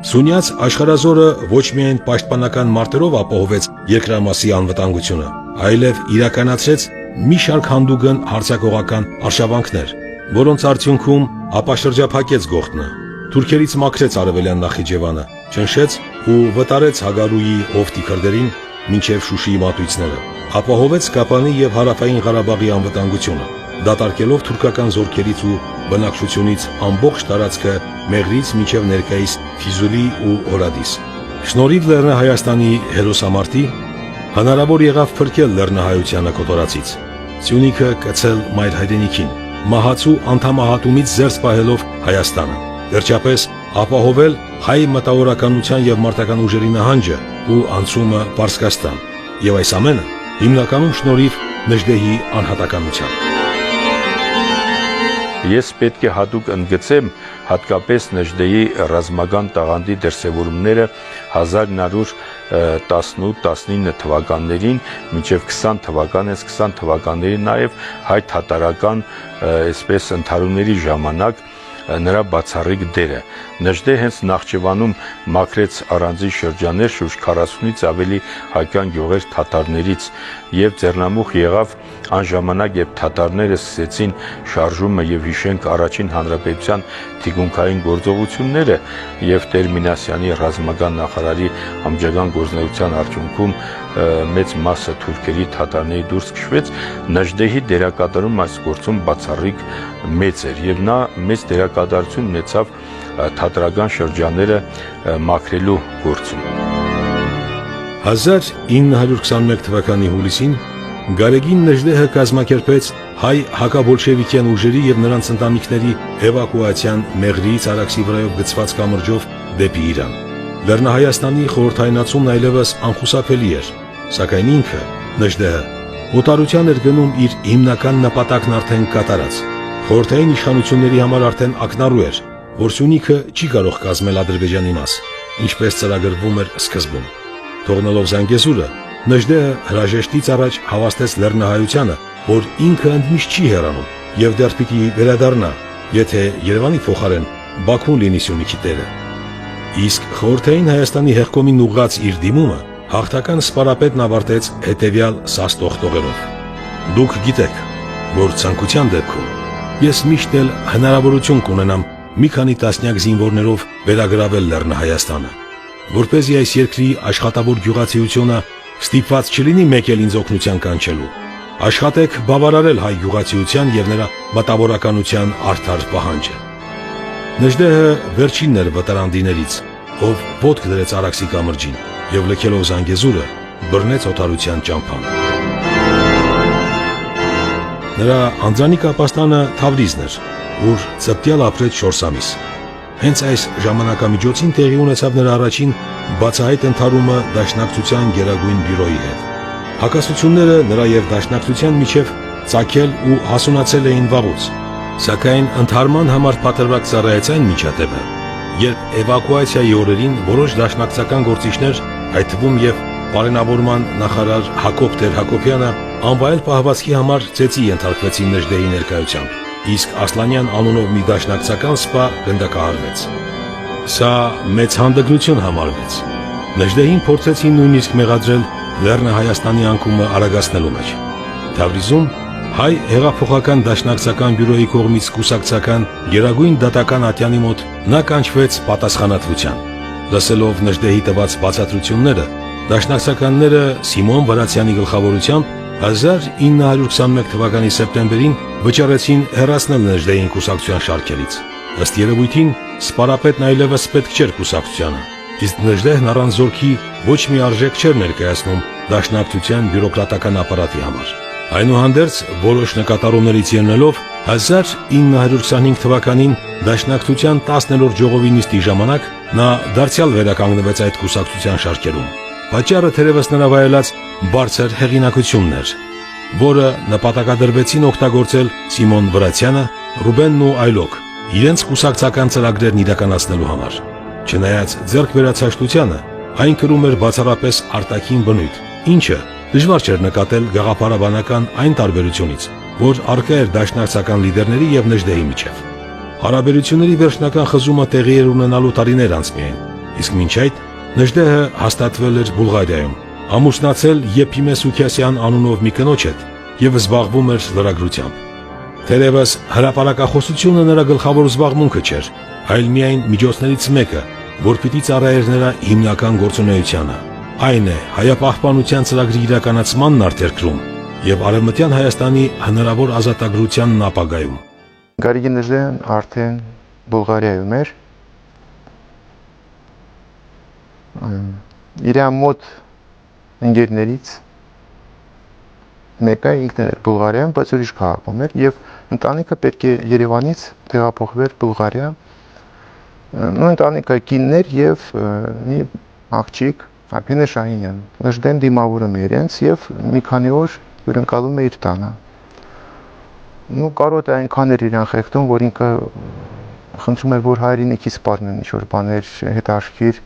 Սյունյաց աշխարհազորը ոչ միայն պաշտպանական մարտերով ապահովեց երկրամասի անվտանգությունը, այլև իրականացրեց մի շարք հանդուգն հարձակողական արշավանքներ, որոնց արդյունքում ապաշրջափակեց Գողթնը, թուրքերից մաքրեց Արևելյան Նախիջևանը, ճնշեց ու վտարեց Հագարուի հովտի քրդերին մինչև Շուշիի մատույցները, ապահովեց Կապանի եւ Հարավային Ղարաբաղի անվտանգությունը, դատարկելով թուրքական զորքերից ու բնակչությունից ամբողջ տարածքը Մեղրից մինչև ներկայիս Ֆիզուլի ու Օրադիս։ Շնորհիվ Լեռնահայաստանի հերոսամարտի հնարավոր եղավ փրկել Լեռնահայությանը կոտորածից, Սյունիքը կցել մայր հայրենիքին, մահացու անդամահատումից զերծ պահելով Հայաստանը, վերջապես ապահովել հայ մտավորականության եւ մարտական ուժերի նահանջը ու անցումը Պարսկաստան, եւ այս ամենը հիմնականում շնորհիվ Նեժդեհի անհատականության։ Ես պետք է հատուկ ընդգծեմ հատկապես Նեժդեհի ռազմական տաղանդի դրսևորումները 1918-19 թվականներին մինչև 20 թվականից 20 թվականների նաև հայ թատարական այսպես ընդհարումների ժամանակ նրա բացառիկ դերը։ Նեժդեհը հենց Նախճեվանում մաքրեց առանձին շրջաններ շուրջ 40-ից ավելի հայկական գյուղեր թաթարներից եւ ձեռնամուխ եղավ այն ժամանակ, երբ թաթարները սկսեցին շարժումը եւ հիշենք առաջին հանրապետության թիկունքային գործողությունները եւ Տեր-Մինասյանի ռազմական նախարարի ամջական գործունեության արդյունքում մեծ մասը թուրքերի թաթարների դուրս քշվեց, Նեժդեհի դերակատարում այս գործում բացառիկ մեծ էր եւ նա մեծ դերակատարություն ունեցավ թաթարական շրջանները մաքրելու գործում։ 1921 թվականի հուլիսին Գարեգին Նեժդեհը կազմակերպեց հայ հակաբոլշևիկյան ուժերի եւ նրանց ընտանիքների էվակուացիան Մեղրիից Արաքսի վրայով գծված կամրջով դեպի Իրան։ Լեռնահայաստանի խորհրդայնացումն այլևս անխուսափելի էր, սակայն ինքը Նեժդեհը օտարության էր գնում իր հիմնական նպատակն արդեն կատարած։ Խորհրդային իշխանությունների համար արդեն ակնառու էր, որ Սյունիքը չի կարող կազմել Ադրբեջանի մաս, ինչպես ծրագրվում էր սկզբում։ Թողնելով Զանգեզուրը, Նեժդեհը հրաժեշտից առաջ հավաստեց Լեռնահայությանը, որ ինքը ընդմիշտ չի հեռանում եւ դեռ պիտի վերադառնա եթե Երևանի փոխարեն Բաքուն լինի Սյունիքի տերը։ Իսկ խորհրդային Հայաստանի հեղկոմին ուղղած իր դիմումը հաղթական սպարապետն ավարտեց հետևյալ սաստող տողերով. «Դուք գիտեք, որ ցանկության դեպքում ես միշտ էլ հնարավորություն կունենամ մի քանի տասնյակ զինվորներով վերագրավել Լեռնահայաստանը, որպեսզի այս երկրի աշխատավոր գյուղացիությունը ստիպված չլինի մեկ էլ ինձ օգնության կանչելու։ Աշխատեք բավարարել հայ գյուղացիության եւ նրա մտավորականության արդար պահանջը»։ Նժդեհը վերջինն էր վտարանդիներից, ով ոտք դրեց Արաքսի կամրջին եւ լքելով Զանգեզուրը բռնեց օտարության ճամփան։ Նրա անձանիկ ապաստանը Թավրիզն էր, ուր ծպտյալ ապրեց 4 ամիս։ Հենց այս ժամանակամիջոցին տեղի ունեցավ նրա առաջին բացահայտ ընդհարումը Դաշնակցության Գերագույն բյուրոյի հետ։ Հակասությունները նրա եւ Դաշնակցության միջև ծագել ու հասունացել էին վաղուց, սակայն ընդհարման համար պատրվակ ծառայեց այն միջադեպը, երբ էվակուացիայի օրերին որոշ դաշնակցական գործիչներ, այդ թվում եւ բարենավորման նախարար Հակոբ Տեր-Հակոբյանը, անվայել պահվածքի համար ծեծի ենթարկվեցին Նժդեհի ներկայությամբ, իսկ Ասլանյան անունով մի դաշնակցական սպա գնդակահարվեց։ Սա մեծ հանդգնություն համարվեց։ Նժդեհին փորձեցին նույնիսկ մեղադրել Լեռնահայաստանի անկումը արագացնելու մեջ։ Թավրիզում հայ հեղափոխական դաշնակցական բյուրոյի կողմից կուսակցական Գերագույն դատական ատյանի մոտ նա կանչվեց պատասխանատվության։ Լսելով Նժդեհի տված բացատրությունները, դաշնակցականները Սիմոն Վրացյանի գլխավորությամբ 1921 թվականի սեպտեմբերին վճարեցին հեռացնել Նժդեհին կուսակցության շարքերից։ Ըստ երևույթին, սպարապետն այլևս պետք չէր կուսակցությանը, իսկ Նժդեհն առանց զորքի ոչ մի արժեք չէր ներկայացնում դաշնակցության բյուրոկրատական ապարատի համար։ Այնուհանդերձ, որոշ նկատառումներից ելնելով 1925 թվականին Դաշնակցության 10-րդ ժողովի նիստի ժամանակ նա դարձյալ վերականգնվեց այդ կուսակցության շարքերում։ Պատճառը թերևս նրա վայելած բարձր հեղինակությունն էր, որը նպատակադրվեցին օգտագործել Սիմոն Վրացյանը, Ռուբենն ու այլոք իրենց կուսակցական ծրագրերն իրականացնելու համար։ Չնայած ձեռք վերացաշտությանը, այն կրում էր բացառապես արտաքին բնույթ, ինչը դժվար չէր նկատել գաղափարաբանական այն տարբերությունից, որ առկա էր դաշնակցական լիդերների եւ Նժդեհի միջև։ Հարաբերությունների վերջնական խզումը տեղի էր ունենալու տարիներ անց միայն, իսկ մինչ այդ Նժդեհը հաստատվել էր Բուլղարիայում, ամուսնացել Եփիմե Սուքիասյան անունով մի կնոջ հետ եւ զբաղվում էր լրագրությամբ։ Թերևս հրապարակախոսությունը նրա գլխավոր զբաղմունքը չէր, այլ միայն միջոցներից մեկը, որ պիտի ծառայեր նրա հիմնական գործունեությանը։ Այն է հայապահպանության ծրագրի իրականացմանն արտերկրում եւ Արևմտյան Հայաստանի հնարավոր ազատագրությանն ապագայում։ Գարեգին Նժդեհն արդեն Բուլղարիայում էր։ Իր մոտ ընկերներից մեկը ինքն էր Բուլղարիայում, բայց ուրիշ քաղաքում էր եւ ընտանիքը պետք է Երևանից տեղափոխվեր Բուլղարիա։ Ընտանիքը կիններ եւ մի աղջիկ Ափինե Շահինյան։ Նժդեն դիմավորում էր իրենց եւ մի քանի օր հյուրընկալում է իր տանը։ Կարոտ այնքան էր իրան խեղդում, որ ինքը խնդրում էր, որ հայրենիքի սպառնեն ինչ-որ բաներ հետաքրքիր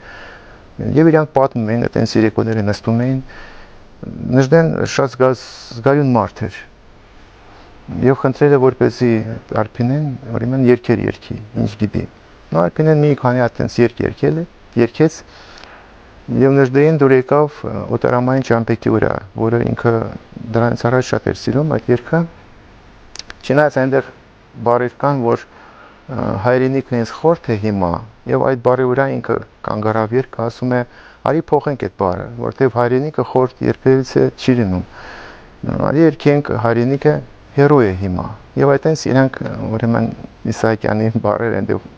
եւ իրանք պատմում էին, այտենց երեկոները նստում էին։ Նժդեն շատ զգայուն մարդ էր եւ խնդրել է, որպեսզի Արփինեն ուրեմն երգեր երգի, ինչ գիտի։ Արփինեն մի քանի այտենց երգ երգեց եւ Նժդեհին դուր եկավ օտարամային ճամփեքի վրա, որը ինքը դրանից առաջ շատ էր սիրում այդ երգը։ Չնայած այնտեղ բառեր կան, որ հայրենիքն ինձ խորթ է հիմա, եւ այդ բառի վրա ինքը կանգ առավ երգը, ասում է՝ արի փոխենք այդ բառը, որտեղ հայրենիքը խորթ երբևից չի լինում։ Արի երգենք հայրենիքը հերոյ է հիմա։ Եվ այտենց իրանք ուրեմն Իսահակյանի բառեր այնտեղ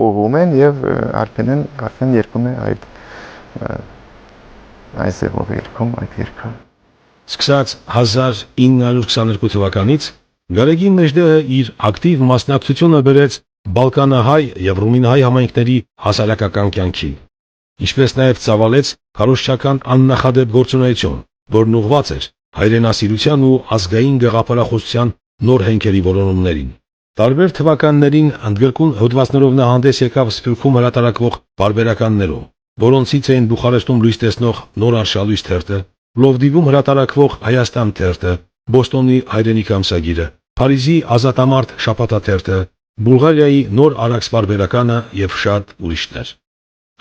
ուղղում են եւ Արփինեն արդեն երգում է այդ այսերով երգում այդ երգը։ Սկսած 1922 թվականից Գարեգին Նժդեհը իր ակտիվ մասնակցությունը բերեց Բալկանահայ եւ Ռումինահայ համայնքների հասարակական կյանքին, ինչպես նաեւ ծավալեց քարոզչական աննախադեպ գործունեություն, որն ուղղված էր հայրենասիրության ու ազգային գաղափարախոսության նոր հենքերի որոնումներին։ Տարբեր թվականներին ընդգրկուն հոդվածներով նա հանդես եկավ Սփյուռքում հրատարակվող բարբերականներով, որոնցից էին Բուխարեստում լույս տեսնող Նոր արշալույս թերթը, Պլովդիվում հրատարակվող Հայաստան թերթը, Բոստոնի հայրենիք ամսագիրը, Փարիզի Ազատամարտ շաբաթաթերթը, Բուլղարիայի նոր արաքս պարբերականը եւ շատ ուրիշներ։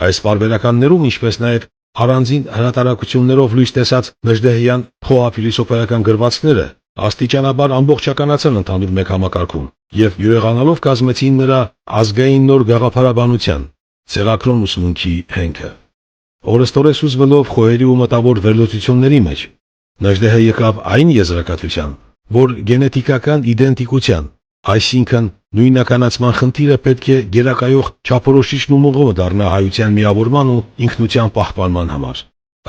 Այս պարբերականներում, ինչպես նաեւ առանձին հրատարակություններով լույս տեսած Նժդեհյան խոհափիլիսոփայական գրվածքները աստիճանաբար ամբողջականացան ընդհանուր մեկ համակարգում եւ յուրեղանալով կազմեցին նրա ազգային նոր գաղափարաբանության ցեղակրոն ուսմունքի հենքը։ Օրստորես ուզվելով խոհերի ու մտավոր վերլուծությունների մեջ Նժդեհը եկավ այն եզրակացության, որ գենետիկական իդենտիկության, այսինքն նույնականացման խնդիրը պետք է գերակայող չափորոշիչ նումուղը դառնա հայության միավորման ու ինքնության պահպանման համար։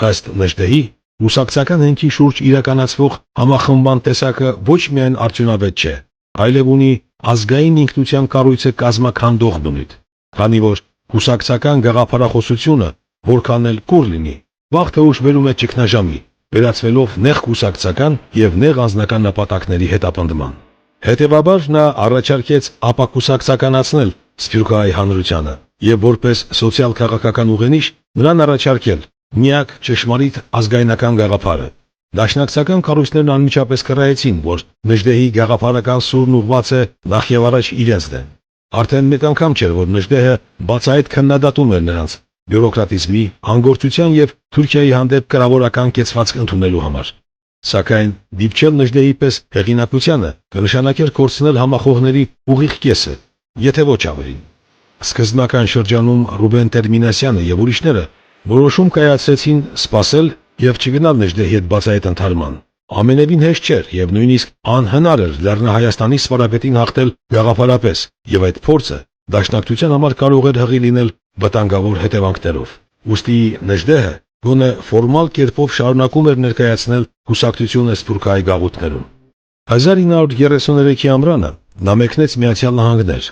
Ըստ Նժդեհի, ռուսակցական հենքի շուրջ իրականացվող համախմբման տեսակը ոչ միայն արդյունավետ չէ, այլև ունի ազգային ինքնության կառույցը կազմաքանդող բնույթ, քանի որ ռուսակցական գաղափարախոսությունը, որքան էլ կուր լինի, վաղ թե ուշ վերում է ճգնաժամի, վերածվելով նեղ կուսակցական եւ նեղ անձնական նպատակների հետապնդման։ Հետևաբար նա առաջարկեց ապակուսակցականացնել Սփյուռքահայ հանրությանը եւ որպես սոցիալ-քաղաքական ուղենիշ նրան առաջարկել միակ ճշմարիտ ազգայնական գաղափարը։ Դաշնակցական կառույցներն անմիջապես կռահեցին, որ Նժդեհի գաղափարական սուրն ուղղված է նախ եւ առաջ իրենց դեմ։ Արդեն մեկ անգամ չէր, որ Նժդեհը բացահայտ քննադատում էր նրանց բյուրոկրատիզմի, անգործության եւ Թուրքիայի հանդեպ կրավորական կեցվածք ընդունելու համար։ Սակայն դիպչել Նժդեհի պես հեղինակությանը կնշանակեր կորցնել համախոհների ուղիղ կեսը, եթե ոչ ավելին։ Սկզբնական շրջանում Ռուբեն Տերմինասյանը եւ ուրիշները որոշում կայացրեցին սпасել եւ չգնալ Նժդեհի հետ բացահայտ ընթարման։ Ամենևին հեշտ չէր եւ նույնիսկ անհնար էր Լեռնահայաստանի սվարապետին հաղթել գաղափարապես, եւ այդ փորձը դաշնակցության համար կարող էր հղի լինել վտանգավոր հետևանքներով։ Ուստի Նժդեհը գոնե ֆորմալ կերպով շարունակում էր ներկայացնել հուսակցությունը Սփյուռքահայ գաղութներում։ 1933-ի ամռանը նա մեկնեց Միացյալ Նահանգներ,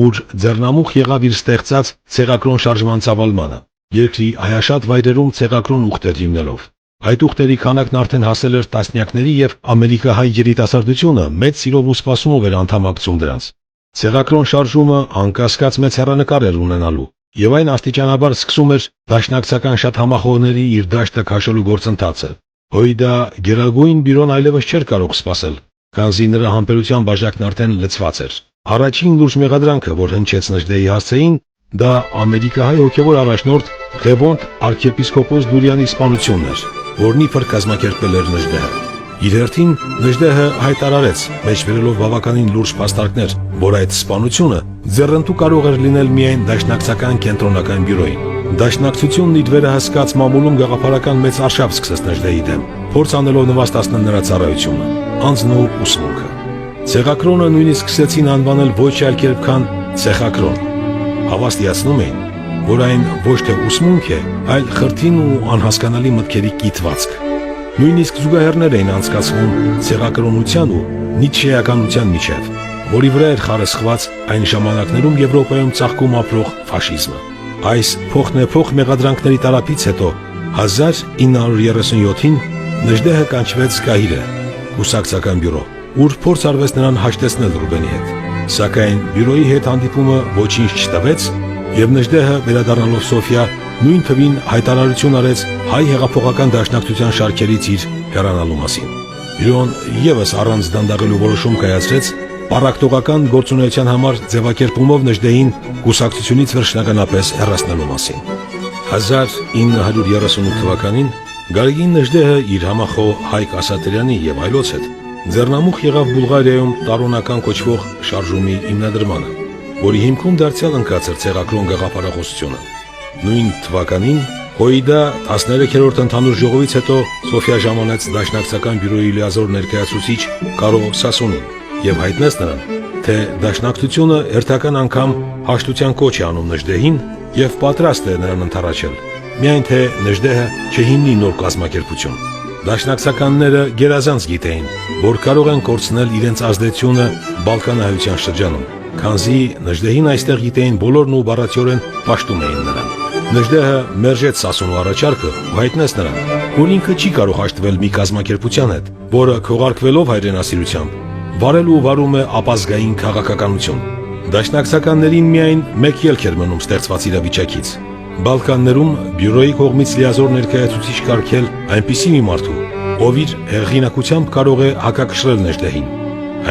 ուր ձեռնամուխ եղավ իր ստեղծած ցեղակրոն շարժման ծավալմանը, երկրի հայաշատ վայրերում ցեղակրոն ուխտեր հիմնելով։ Այդ ուխտերի քանակն արդեն հասել էր տասնյակների եւ ամերիկահայ երիտասարդությունը մեծ սիրով ու սպասումով էր անդամակցում դրանց։ Ցեղակրոն շարժումը անկասկած մեծ հեռանկար էր ունենալու, եւ այն աստիճանաբար սկսում էր դաշնակցական շատ համախոհների իր դաշտը քաշելու գործընթացը։ Հոյդա Գերագույն բյուրոն այլևս չէր կարող սպասել, քանզի նրա համբերության բաժակն արդեն լցված էր։ Առաջին լուրջ մեղադրանքը, որ հնչեց Նժդեհի հասցեին, դա ամերիկահայ հոգևոր առաջնորդ Ղևոնդ arczepiskopos Դուրյանի սպանությունն էր, որն իբր կազմակերպել էր Նժդեհը։ Իր հերթին Նժդեհը հայտարարեց, մեջբերելով բավականին լուրջ փաստարկներ, որ այդ սպանությունը ձեռնտու կարող էր լինել միայն դաշնակցական կենտրոնական բյուրոյին։ Դաշնակցությունն իր վերահսկած մամուլում գաղափարական մեծ արշավ սկսեց Նժդեհի դեմ, փորձ անելով նվաստացնել նրա ծառայությունը, անձն ու ուսմունքը։ Ցեղակրոնը նույնիսկ սկսեցին անվանել ոչ այլ կերպ քան ցեխակրոն։ Հավաստիացնում էին, որ այն ոչ թե ուսմունք է, այլ խրթին ու անհասկանալի մտքերի կիտվածք։ Նույնիսկ զուգահեռներ էին անցկացվում ցեղակրոնության ու նիցշեականության միջև, որի վրա էր խարսխված այն ժամանակներում Եվրոպայում ծաղկում ապրող ֆաշիզմը։ Այս փոխնեփոխ մեղադրանքների տարափից հետո 1937-ին Նժդեհը կանչվեց Կահիրե, կուսակցական բյուրո, ուր փորձ արվեց նրան հաշտեցնել Ռուբենի հետ։ Սակայն բյուրոյի հետ հանդիպումը ոչինչ չտվեց, եւ Նժդեհը վերադառնալով Սոֆիա նույն թվին հայտարարություն արեց հայ հեղափոխական դաշնակցության շարքերից իր հեռանալու մասին։ Բյուրոն եւս առանց դանդաղելու որոշում կայացրեց պարակտողական գործունեության համար ձևակերպումով Նժդեհին կուսակցությունից վերջնականապես հեռացնելու մասին։ 1938 թվականին Գարգին Նժդեհը իր համախոհ Հայկ Ասատրյանի եւ այլոց հետ ձեռնամուխ եղավ Բուլղարիայում տարօնական կոչվող շարժումի հիմնադրմանը, որի հիմքում դարձյալ ընկած էր ցեղակրոն գաղափարախոսությունը։ Նույն թվականին Հոյդա 13-րդ ընդհանուր ժողովից հետո Սոֆիա ժամանեց դաշնակցական բյուրոյի լիազոր ներկայացուցիչ Կարո Սասունին եւ հայտնեց նրան, թե դաշնակցությունը հերթական անգամ հաշտության կոչ է անում Նժդեհին եւ պատրաստ է նրան ընդառաջել, միայն թե Նժդեհը չհիմնի նոր կազմակերպություն։ Դաշնակցականները գերազանց գիտեին, որ կարող են կորցնել իրենց ազդեցությունը Բալկանահայության շրջանում, քանզի Նժդեհին այստեղ գիտեին բոլորն ու բառացիորեն պաշտում էին նրան։ Նժդեհը մերժեց Սասունու առաջարկը ու հայտնեց նրան, որ ինքը չի կարող հաշտվել մի կազմակերպության հետ, որը քողարկվելով հայրենասիրությամբ վարել ու վարում է ապազգային քաղաքականություն։ Դաշնակցականներին միայն մեկ ելք էր մնում ստեղծված իրավիճակից։ Բալկաններում բյուրոյի կողմից լիազոր ներկայացուցիչ կարգել այնպիսի մի մարդու, ով իր հեղինակությամբ կարող է հակակշռել Նժդեհին։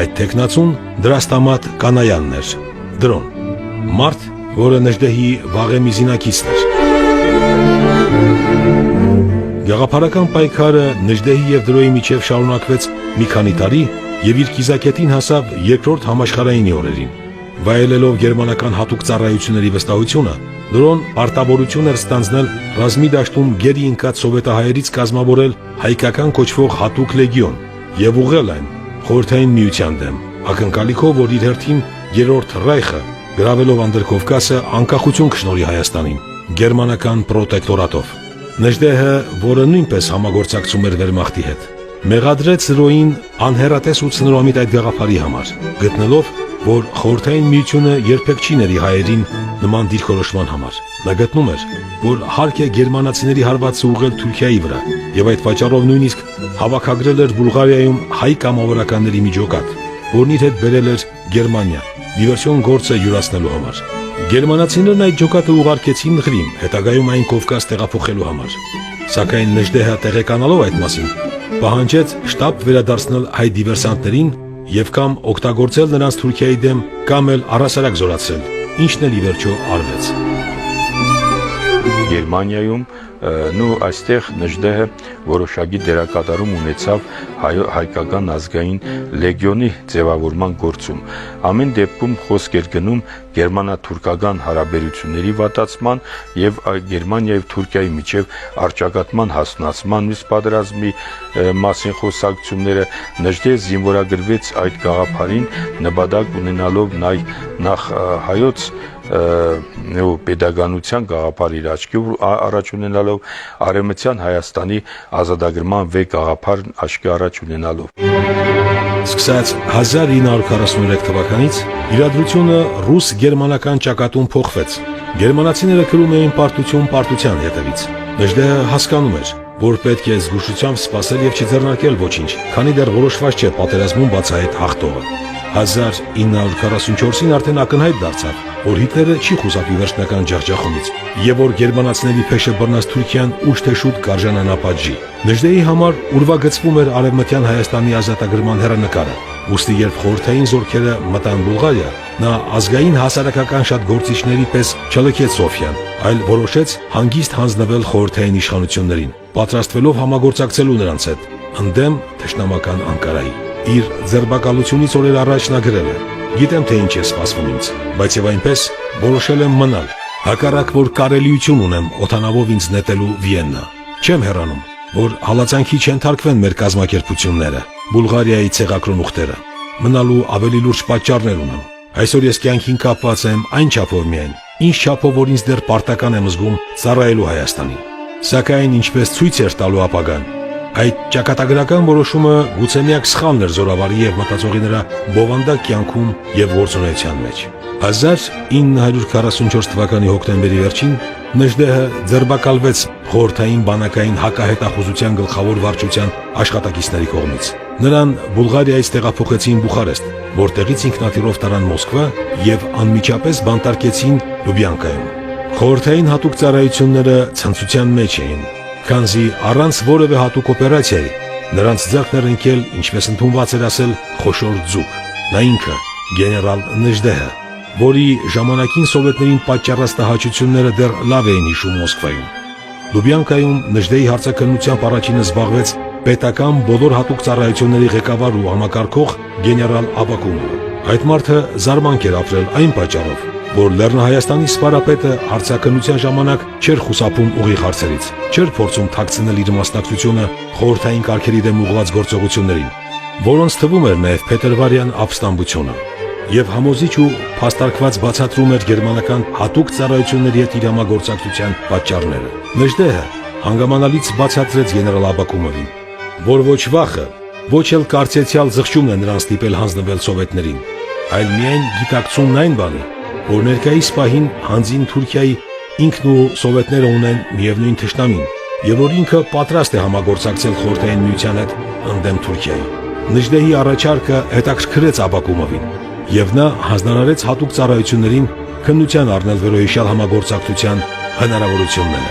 Այդ տեխնացուն Դրաստամատ Կանայանն էր, Դրոն, մարդ, որը Նժդեհի վաղեմի զինակիցն էր։ Գաղափարական պայքարը Նժդեհի եւ Դրոյի միջև շարունակվեց մի քանի տարի եւ իր կիզակետին հասավ երկրորդ համաշխարհայինի օրերին։ Վայելելով գերմանական հատուկ ծառայությունների վստահությունը, Դրոն արտաբորություն էր ստանձնել ռազմի դաշտում գերի ընկած սովետահայերից կազմավորել հայկական կոչվող հատուկ լեգիոն եւ ուղղել այն Խորհրդային Միության դեմ, ակնկալիքով, որ իր հերթին Երրորդ Ռայխը գրավելով Անդրկովկասը անկախություն կշնորհի Հայաստանին գերմանական պրոտեկտորատով։ Նժդեհը, որը նույնպես համագործակցում էր Վերմախտի հետ, մեղադրեց Դրոյին անհեռատես ու ցնորամիտ այդ գաղափարի համար, գտնելով, որ Խորհրդային Միությունը երբեք չի ների հայերին նման դիրքորոշման համար։ Նա գտնում էր, որ հարկ է գերմանացիների հարվածը ուղղել Թուրքիայի վրա եւ այդ պատճառով նույնիսկ հավաքագրել էր Բուլղարիայում հայ կամավորականների միջոկատ, որն իր հետ բերել էր Գերմանիա դիվերսիոն գործը յուրացնելու համար։ Գերմանացիներն այդ ջոկատը ուղարկեցին Ղրիմ, հետագայում այն Կովկաս տեղափոխելու համար։ Սակայն Նժդեհը տեղեկանալով այդ մասին, պահանջեց շտաբ վերադարձնել հայ դիվերսանտներին եւ կամ օգտագործել նրանց Թուրքիայի դեմ, կամ էլ առհասարակ զորացրել, ինչն էլ ի վերջո արվեց։ Գերմանիայում այստեղ Նժդեհը որոշակի դերակատարում ունեցավ հայկական ազգային լեգիոնի ձևավորման գործում։ Ամեն դեպքում խոսք էր գնում գերմանա-թուրքական հարաբերությունների վատացման եւ Գերմանիայի եւ Թուրքիայի միջև առճակատման հասունացման մյուս պատերազմի մասին խոսակցությունները։ Նժդեհը զինվորագրվեց այդ գաղափարին, նպատակ ունենալով նախ հայոց պետականության գաղափար իր աչքի առաջ ունենալով, արևմտյան Հայաստանի ազատագրման վեհ գաղափար աչքի առաջ ունենալով։ Սկսած 1943 թվականից իրադրությունը ռուս-գերմանական ճակատում փոխվեց։ Գերմանացիները կրում էին պարտություն պարտության հետևից։ Նժդեհը հասկանում էր, որ պետք է զգուշությամբ սպասել եւ չձեռնարկել ոչինչ, քանի դեռ որոշված չէ պատերազմում բացահայտ հաղթողը։ 1944-ին արդեն ակնհայտ դարձավ, որ Հիտլերը չի խուսափի վերջնական ջախջախումից եւ որ գերմանացիների փեշը բռնած Թուրքիան ուշ թե շուտ կարժանանա պատժի։ Նժդեհի համար ուրվագծվում էր արևմտյան Հայաստանի ազատագրման հեռանկարը, ուստի երբ խորհրդային զորքերը մտան Բուլղարիա, նա ազգային հասարակական շատ գործիչների պես չլքեց Սոֆիան, այլ որոշեց հանգիստ հանձնվել խորհրդային իշխանություններին, պատրաստվելով համագործակցելու նրանց հետ, ընդդեմ թշնամական Անկարայի։ Իր ձերբակալությունից օրեր առաջ նա գրել է. «Գիտեմ, թե ինչ է սպասվում ինձ, բայց եւ այնպես որոշել եմ մնալ, հակառակ որ կարելիություն ունեմ օթանավով ինձ նետելու Վիեննա։ Չեմ հեռանում, որ հալածանքի չընթարկվեն մեր կազմակերպությունները, Բուլղարիայի ցեղակրոն ուխտերը։ Մնալու ավելի լուրջ պատճառներ ունեմ։ Այսօր ես կյանքին կապված եմ այն չափով միայն, ինչ չափով որ ինձ դեռ պարտական եմ զգում ծառայելու Հայաստանին։ Սակայն ինչպես ցույց էր տալու ապագան, այդ ճակատագրական որոշումը գուցե միակ սխալն էր զորավարի եւ մտածողի նրա բովանդակ կյանքում եւ գործունեության մեջ։ 1944 թվականի հոկտեմբերի վերջին Նժդեհը ձերբակալվեց խորհրդային բանակային հակահետախուզության գլխավոր վարչության աշխատակիցների կողմից։ Նրան Բուլղարիայից տեղափոխեցին Բուխարեստ, որտեղից ինքնաթիռով տարան Մոսկվա եւ անմիջապես բանտարկեցին Լյուբյանկայում։ Խորհրդային հատուկ ծառայությունները ցնծության մեջ էին, քանզի առանց որևէ հատուկ օպերացիայի նրանց ձեռքն էր ընկել, ինչպես ընդունված էր ասել, խոշոր ձուկ։ Նա ինքը գեներալ Նժդեհը, որի ժամանակին սովետներին պատճառած տհաճությունները դեռ լավ էին հիշում Մոսկվայում։ Լյուբյանկայում Նժդեհի հարցաքննությամբ առաջինը զբաղվեց պետական բոլոր հատուկ ծառայությունների ղեկավար ու համակարգող գեներալ Աբակումովը։ Այդ մարդը զարմանք էր ապրել այն պատճառով, որ Լեռնահայաստանի սպարապետը հարցաքննության ժամանակ չէր խուսափում ուղիղ հարցերից, չէր փորձում թաքցնել իր մասնակցությունը խորհրդային կարգերի դեմ ուղղված գործողություններին, որոնց թվում էր նաև փետրվարյան ապստամբությունը, եւ համոզիչ ու փաստարկված բացատրում էր գերմանական հատուկ ծառայությունների հետ իր համագործակցության պատճառները։ Նժդեհը հանգամանալից բացատրեց գեներալ Աբակումովին, որ ոչ վախը, ոչ էլ կարծեցյալ զղջումն է նրան ստիպել հանձնվել սովետներին, այլ միայն գիտակցումն այն բանի, որ ներկայիս պահին հանձին Թուրքիայի ինքն ու սովետները ունեն միևնույն թշնամին, եւ որ ինքը պատրաստ է համագործակցել խորհրդային միության հետ ընդդեմ Թուրքիայի։ Նժդեհի առաջարկը հետաքրքրեց Աբակումովին, եւ նա հանձնարարեց հատուկ ծառայություններին քննության առնել վերոհիշյալ համագործակցության հնարավորությունները։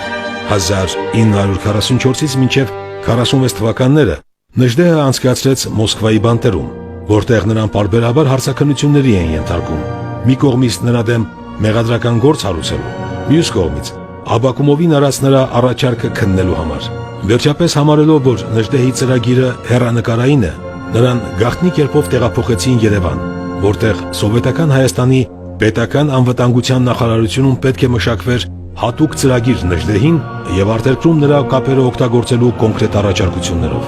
1944-ից մինչև 46 թվականները Նժդեհը անցկացրեց Մոսկվայի բանտերում, որտեղ նրան պարբերաբար հարցաքննությունների էին ենթարկում, մի կողմից նրա դեմ մեղադրական գործ հարուցելու, մյուս կողմից Աբակումովին արած նրա առաջարկը քննելու համար։ Վերջապես համարելով, որ Նժդեհի ծրագիրը հեռանկարային է, նրան գաղտնի կերպով տեղափոխեցին Երևան, որտեղ սովետական Հայաստանի պետական անվտանգության նախարարությունում պետք է մշակվեր հատուկ ծրագիր Նժդեհին եւ արտերկրում նրա կապերը օգտագործելու կոնկրետ առաջարկություններով։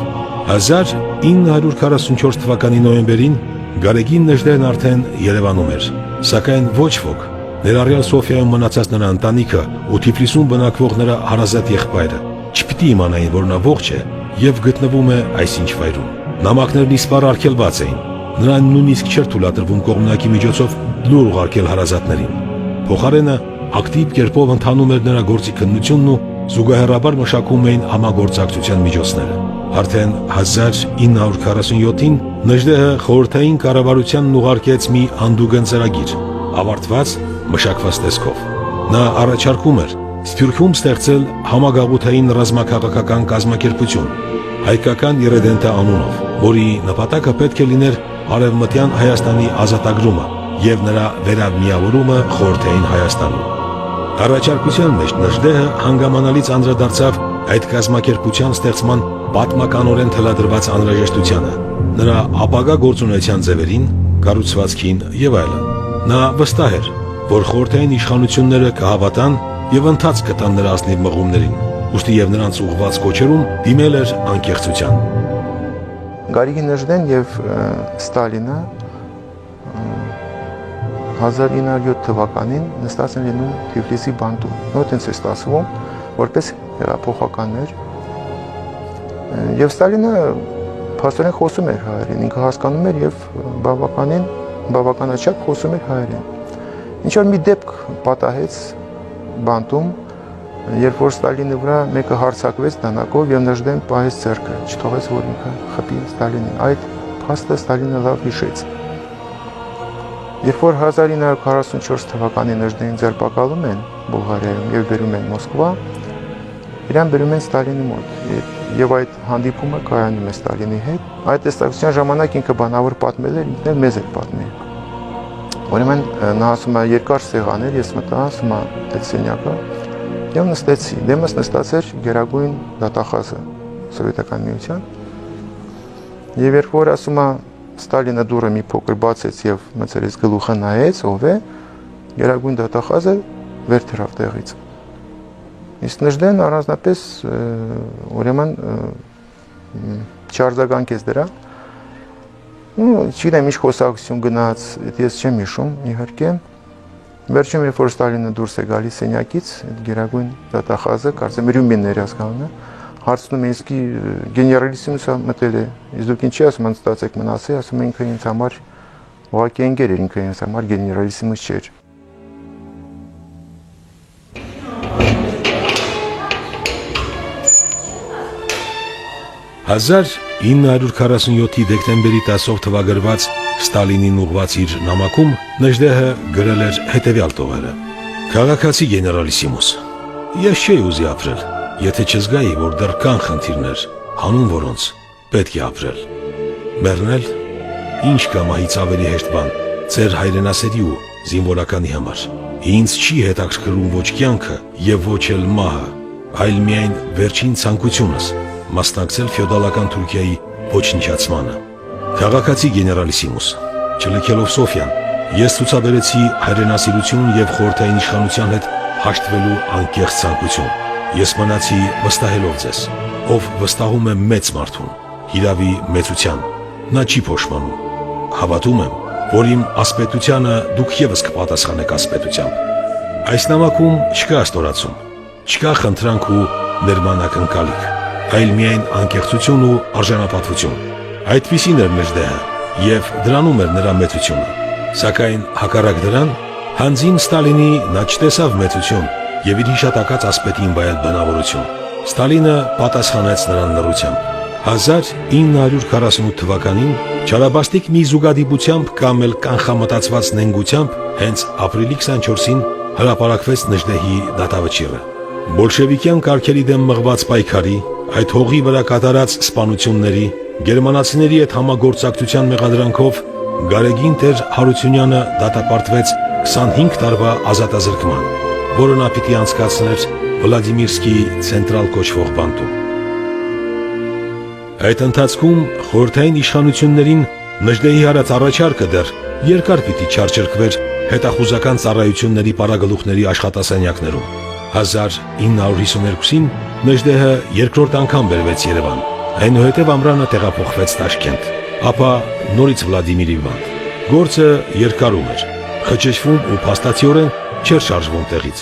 1944 թվականի նոյեմբերին Գարեգին Նժդեհն արդեն Երևանում էր, սակայն ոչ ոք, ներառյալ Սոֆիայում մնացած նրա ընտանիքը ու Թիֆլիսում բնակվող նրա հարազատ եղբայրը, չպիտի իմանային, որ նա ողջ է եւ գտնվում է այսինչ վայրում։ Նամակներն իսպառ արգելված էին, նրան նույնիսկ չէր թույլատրվում կողմնակի միջոցով լուր ուղարկել հարազատներին։ Փոխարենը ակտիվ կերպով ընթանում էր նրա գործի քննությունն ու զուգահեռաբար մշակում էին համագործակցության միջոցները։ Արդեն 1947-ին Նժդեհը խորհրդային կառավարությանն ուղարկեց մի անդուգն ծրագիր, ավարտված մշակված տեսքով։ Նա առաջարկում էր Սփյուռքում ստեղծել համագաղութային ռազմաքաղաքական կազմակերպություն հայկական Իրեդենտը անունով, որի նպատակը պետք է լիներ Արևմտյան Հայաստանի ազատագրումը եւ նրա վերամիավորումը խորհրդային Հայաստանում։ Առաջարկության մեջ Նժդեհը հանգամանալից անդրադարձավ այդ կազմակերպության ստեղծման պատմականորեն թելադրված անհրաժեշտությանը, նրա ապագա գործունեության ձևերին, կառուցվածքին եւ այլն։ Նա վստահ էր, որ խորհրդային իշխանությունները կհավատան եւ ընթացք կտան նրա ազնիվ մղումներին, ուստի եւ նրանց ուղղված կոչերում դիմել էր անկեղծության։ Գարեգին Նժդեն եւ Ստալինը 1907 թվականին նստած են լինում Թիֆլիսի բանտում։ Նույնպես է ստացվում, որպես հեղափոխականներ։ Եվ Ստալինը փաստորեն խոսում էր հայերեն, ինքը հասկանում էր եւ բավականաչափ խոսում էր հայերեն։ Ինչ որ մի դեպք պատահեց բանտում, երբ որ Ստալինի վրա մեկը հարձակվեց դանակով եւ Նժդեն պահեց ձեռքը, չթողեց որ ինքը խփի Ստալինին։ Այդ փաստը Ստալինը լավ հիշեց։ Երբ որ 1944 թվականին Նժդեին ձերբակալում են Բուլղարիայում եւ բերում են Մոսկվա, իրան բերում են Ստալինի մոտ եւ այդ հանդիպումը կայանում է Ստալինի հետ։ Այդ տեսակցության ժամանակ ինքը բանավոր պատմել էր, ինքն էլ մեզ էր պատմել։ Ուրեմն նա ասում է երկար սեղան էր, ես մտա, ասում է այդ սենյակը եւ նստեցի։ Դեմս նստած էր Գերագույն դատախազը Սովետական միության։ Եվ երբ որ ասում է Ստալինը դուրը մի փոքր բացեց եւ մցերից գլուխը նայեց, ով է, Գերագույն դատախազը վեր թռավ տեղից։ Իսկ Նժդեն առանձնապես ուրեմն չարձագանքեց դրա։ Չգիտեմ ինչ խոսակցություն գնաց, ես չեմ հիշում, իհարկե։ Վերջում երբ որ Ստալինը դուրս է գալիս սենյակից, այդ Գերագույն դատախազը, կարծեմ Ռյումինն էր ազգանունը, հարցնում է իսկի գեներալիսիմուսը մտել է, իսկ դուք ինչի ասում եք ստացեք մնացի, ասում է ինքը ինձ համար ուղղակի ընկեր էր, ինքը ինձ համար գեներալիսիմուս չէր։ 1947-ի դեկտեմբերի 10-ով թվագրված Ստալինին ուղղված իր նամակում Նժդեհը գրել էր հետևյալ տողերը. Քաղաքացի գեներալիսիմուս, ես չէի ուզի ապրել, եթե չզգայի, որ դեռ կան խնդիրներ, հանուն որոնց պետք է ապրել։ Մեռնել ինչ կա մահից ավելի հեշտ բան, ձեր հայրենասերի ու զինվորականի համար։ Ինձ չի հետաքրքրում ոչ կյանքը եւ ոչ էլ մահը, այլ միայն վերջին ցանկությունս մասնակցել ֆեոդալական Թուրքիայի ոչնչացմանը։ Քաղաքացի գեներալիսիմուս, չլքելով Սոֆիան, ես ցուցաբերեցի հայրենասիրություն եւ խորհրդային իշխանության հետ հաշտվելու անկեղծ ցանկություն։ Ես մնացի վստահելով ձեզ, ով վստահում է մեծ մարդուն, հիրավի մեծության, նա չի փոշմանում։ Հավատում եմ, որ իմ ասպետությանը դուք եւս կպատասխանեք ասպետությամբ։ Այս նամակում չկա ստորացում, չկա խնդրանք ու ներմանակնկալիք, այլ միայն անկեղծություն ու արժանապատվություն։ Այդպիսին էր Նժդեհը եւ դրանում էր նրա մեծությունը։ Սակայն հակառակ դրան, հանձին Ստալինի նա չտեսավ մեծություն եւ իր հիշատակած ասպետին վայել բնավորություն։ Ստալինը պատասխանեց նրան լռությամբ։ 1948 թվականին չարաբաստիկ մի զուգադիպությամբ կամ էլ կանխամտածված նենգությամբ հենց ապրիլի 24-ին հրապարակվեց Նժդեհի դատավճիռը։ Բոլշևիկյան կարգերի դեմ մղված պայքարի, այդ հողի վրա կատարած սպանությունների, գերմանացիների հետ համագործակցության մեղադրանքով Գարեգին Տեր Հարությունյանը դատապարտվեց 25 տարվա ազատազրկման, որը նա պիտի անցկացներ Վլադիմիրսկի ցենտրալ կոչվող բանտում։ Այդ ընթացքում խորհրդային իշխանություններին Նժդեհի հարած առաջարկը դեռ երկար պիտի չարչրկվեր հետախուզական ծառայությունների պարագլուխների աշխատասենյակներում։ 1952-ին Նժդեհը երկրորդ անգամ բերվեց Երևան, այնուհետև ամռանը տեղափոխվեց Տաշկենտ, ապա նորից Վլադիմիրի վանք։ Գործը երկարում էր, խճճվում ու փաստացիորեն չէր շարժվում տեղից։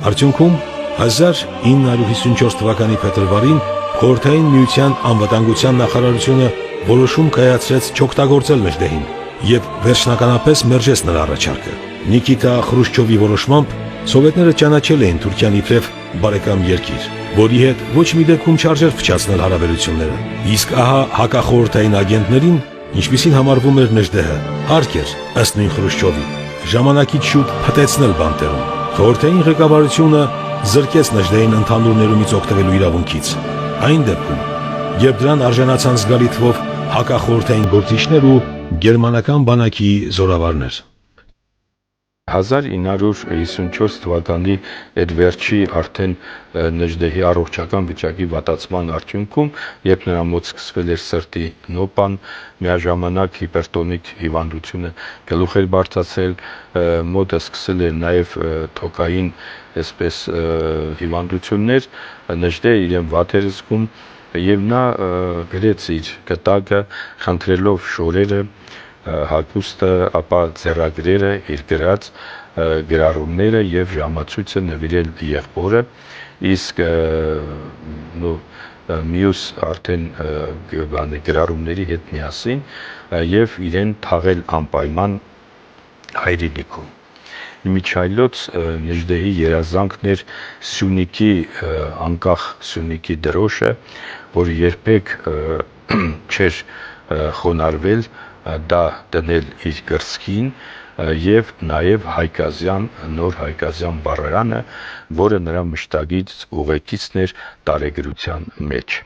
Արդյունքում 1954 թվականի փետրվարին Խորհրդային Միության անվտանգության նախարարությունը որոշում կայացրեց չօգտագործել Նժդեհին եւ վերջնականապես մերժեց նրա առաջարկը։ Նիկիտա Խրուշչովի որոշմամբ սովետները ճանաչել էին Թուրքիան իբրև բարեկամ երկիր, որի հետ ոչ մի դեպքում չարժեր փչացնել հարաբերությունները։ Իսկ ահա հակախորհրդային ագենտներին, ինչպիսին համարվում էր Նժդեհը, հարկ էր ըստ նույն Խրուշչովի ժամանակից շուտ փտեցնել բանտերում։ Խորհրդային ղեկավարությունը զրկեց Նժդեհին ընդհանուր ներումից օգտվելու իրավունքից։ Այն դեպքում, երբ դրան արժանացան զգալի թվով հակախորհրդային գործիչներ ու գերմանական բանակի զորավարներ։ 1954 թվականի այդ վերջի արդեն Նժդեհի առողջական վիճակի վատացման արդյունքում, երբ նրա մոտ սկսվել էր սրտի նոպան, միաժամանակ հիպերտոնիկ հիվանդությունը գլուխ էր բարձրացել, մոտը սկսել էր նաև թոքային այսպես հիվանդություններ, Նժդեհը իրեն վատ էր զգում եւ նա գրեց իր կտակը, խնդրելով շորերը, հագուստը, ապա ձեռագրերը, իր գրած գրառումները եւ ժամացույցը նվիրել եղբորը, իսկ մյուս արդեն գրառումների հետ միասին եւ իրեն թաղել անպայման հայրենիքում։ Միջայլոց Նժդեհի երազանքն էր Սյունիքի անկախ Սյունիքի դրոշը, որ երբեք չէր խոնարհվել դա դնել իր կրծքին եւ նաեւ հայկազյան նոր հայկազյան բառարանը, որը նրա մշտագից ուղեկիցն էր տարեգրության մեջ։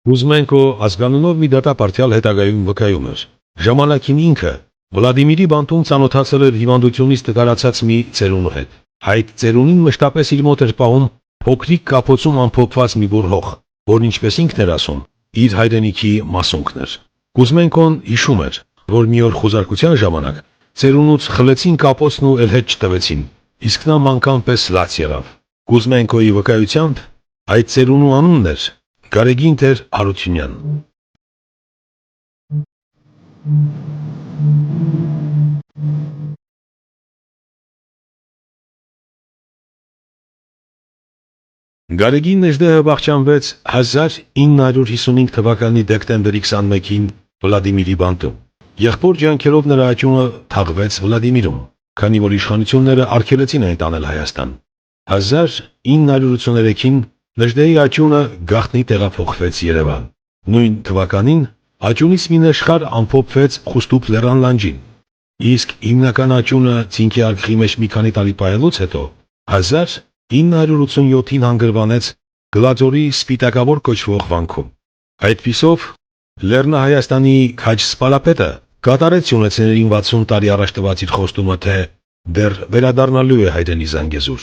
Կուզմենկո ազգանունով մի դատապարտյալ հետագայում վկայում էր։ Ժամանակին ինքը Վլադիմիրի բանտում ծանոթացել էր հիվանդությունից տկարացած մի ծերունու հետ։ Այդ ծերունին մշտապես իր մոտ էր պահում փոքրիկ կապոցում ամփոփված մի բուռ հող, որն ինչպես ինքն էր ասում, իր հայրենիքի մասունքն էր։ Կուզմենկոն հիշում էր, որ մի օր խուզարկության ժամանակ ծերունուց խլեցին կապոցն ու էլ հետ չտվեցին, իսկ նա մանկան պես լաց եղավ։ Կուզմենկոյի վկայությամբ այդ ծերունու անունն էր Գարեգին Տեր Հարությունյան։ Գարեգին Նժդեհը վախճանվեց 1955 թվականի դեկտեմբերի 21-ին Վլադիմիրի բանտում։ Եղբոր ջանքերով նրա աճյունը թաղվեց Վլադիմիրում, քանի որ իշխանությունները արգելեցին այն տանել Հայաստան։ 1983-ին Նժդեհի աճյունը գաղտնի տեղափոխվեց Երևան։ Նույն թվականին աճյունից մի նշխար ամփոփվեց Խուստուփ լեռան լանջին, իսկ հիմնական աճյունը ցինկի արգղի մեջ մի քանի տարի պահելուց հետո 1987-ին հանգրվանեց Գլաձորի Սպիտակավոր կոչվող վանքում։ Այդպիսով Լեռնահայաստանի քաջ սպալապետը կատարեց ունեցներին 60 տարի առաջ տված իր խոստումը, թե դեռ վերադառնալու է հայրենի Զանգեզուր։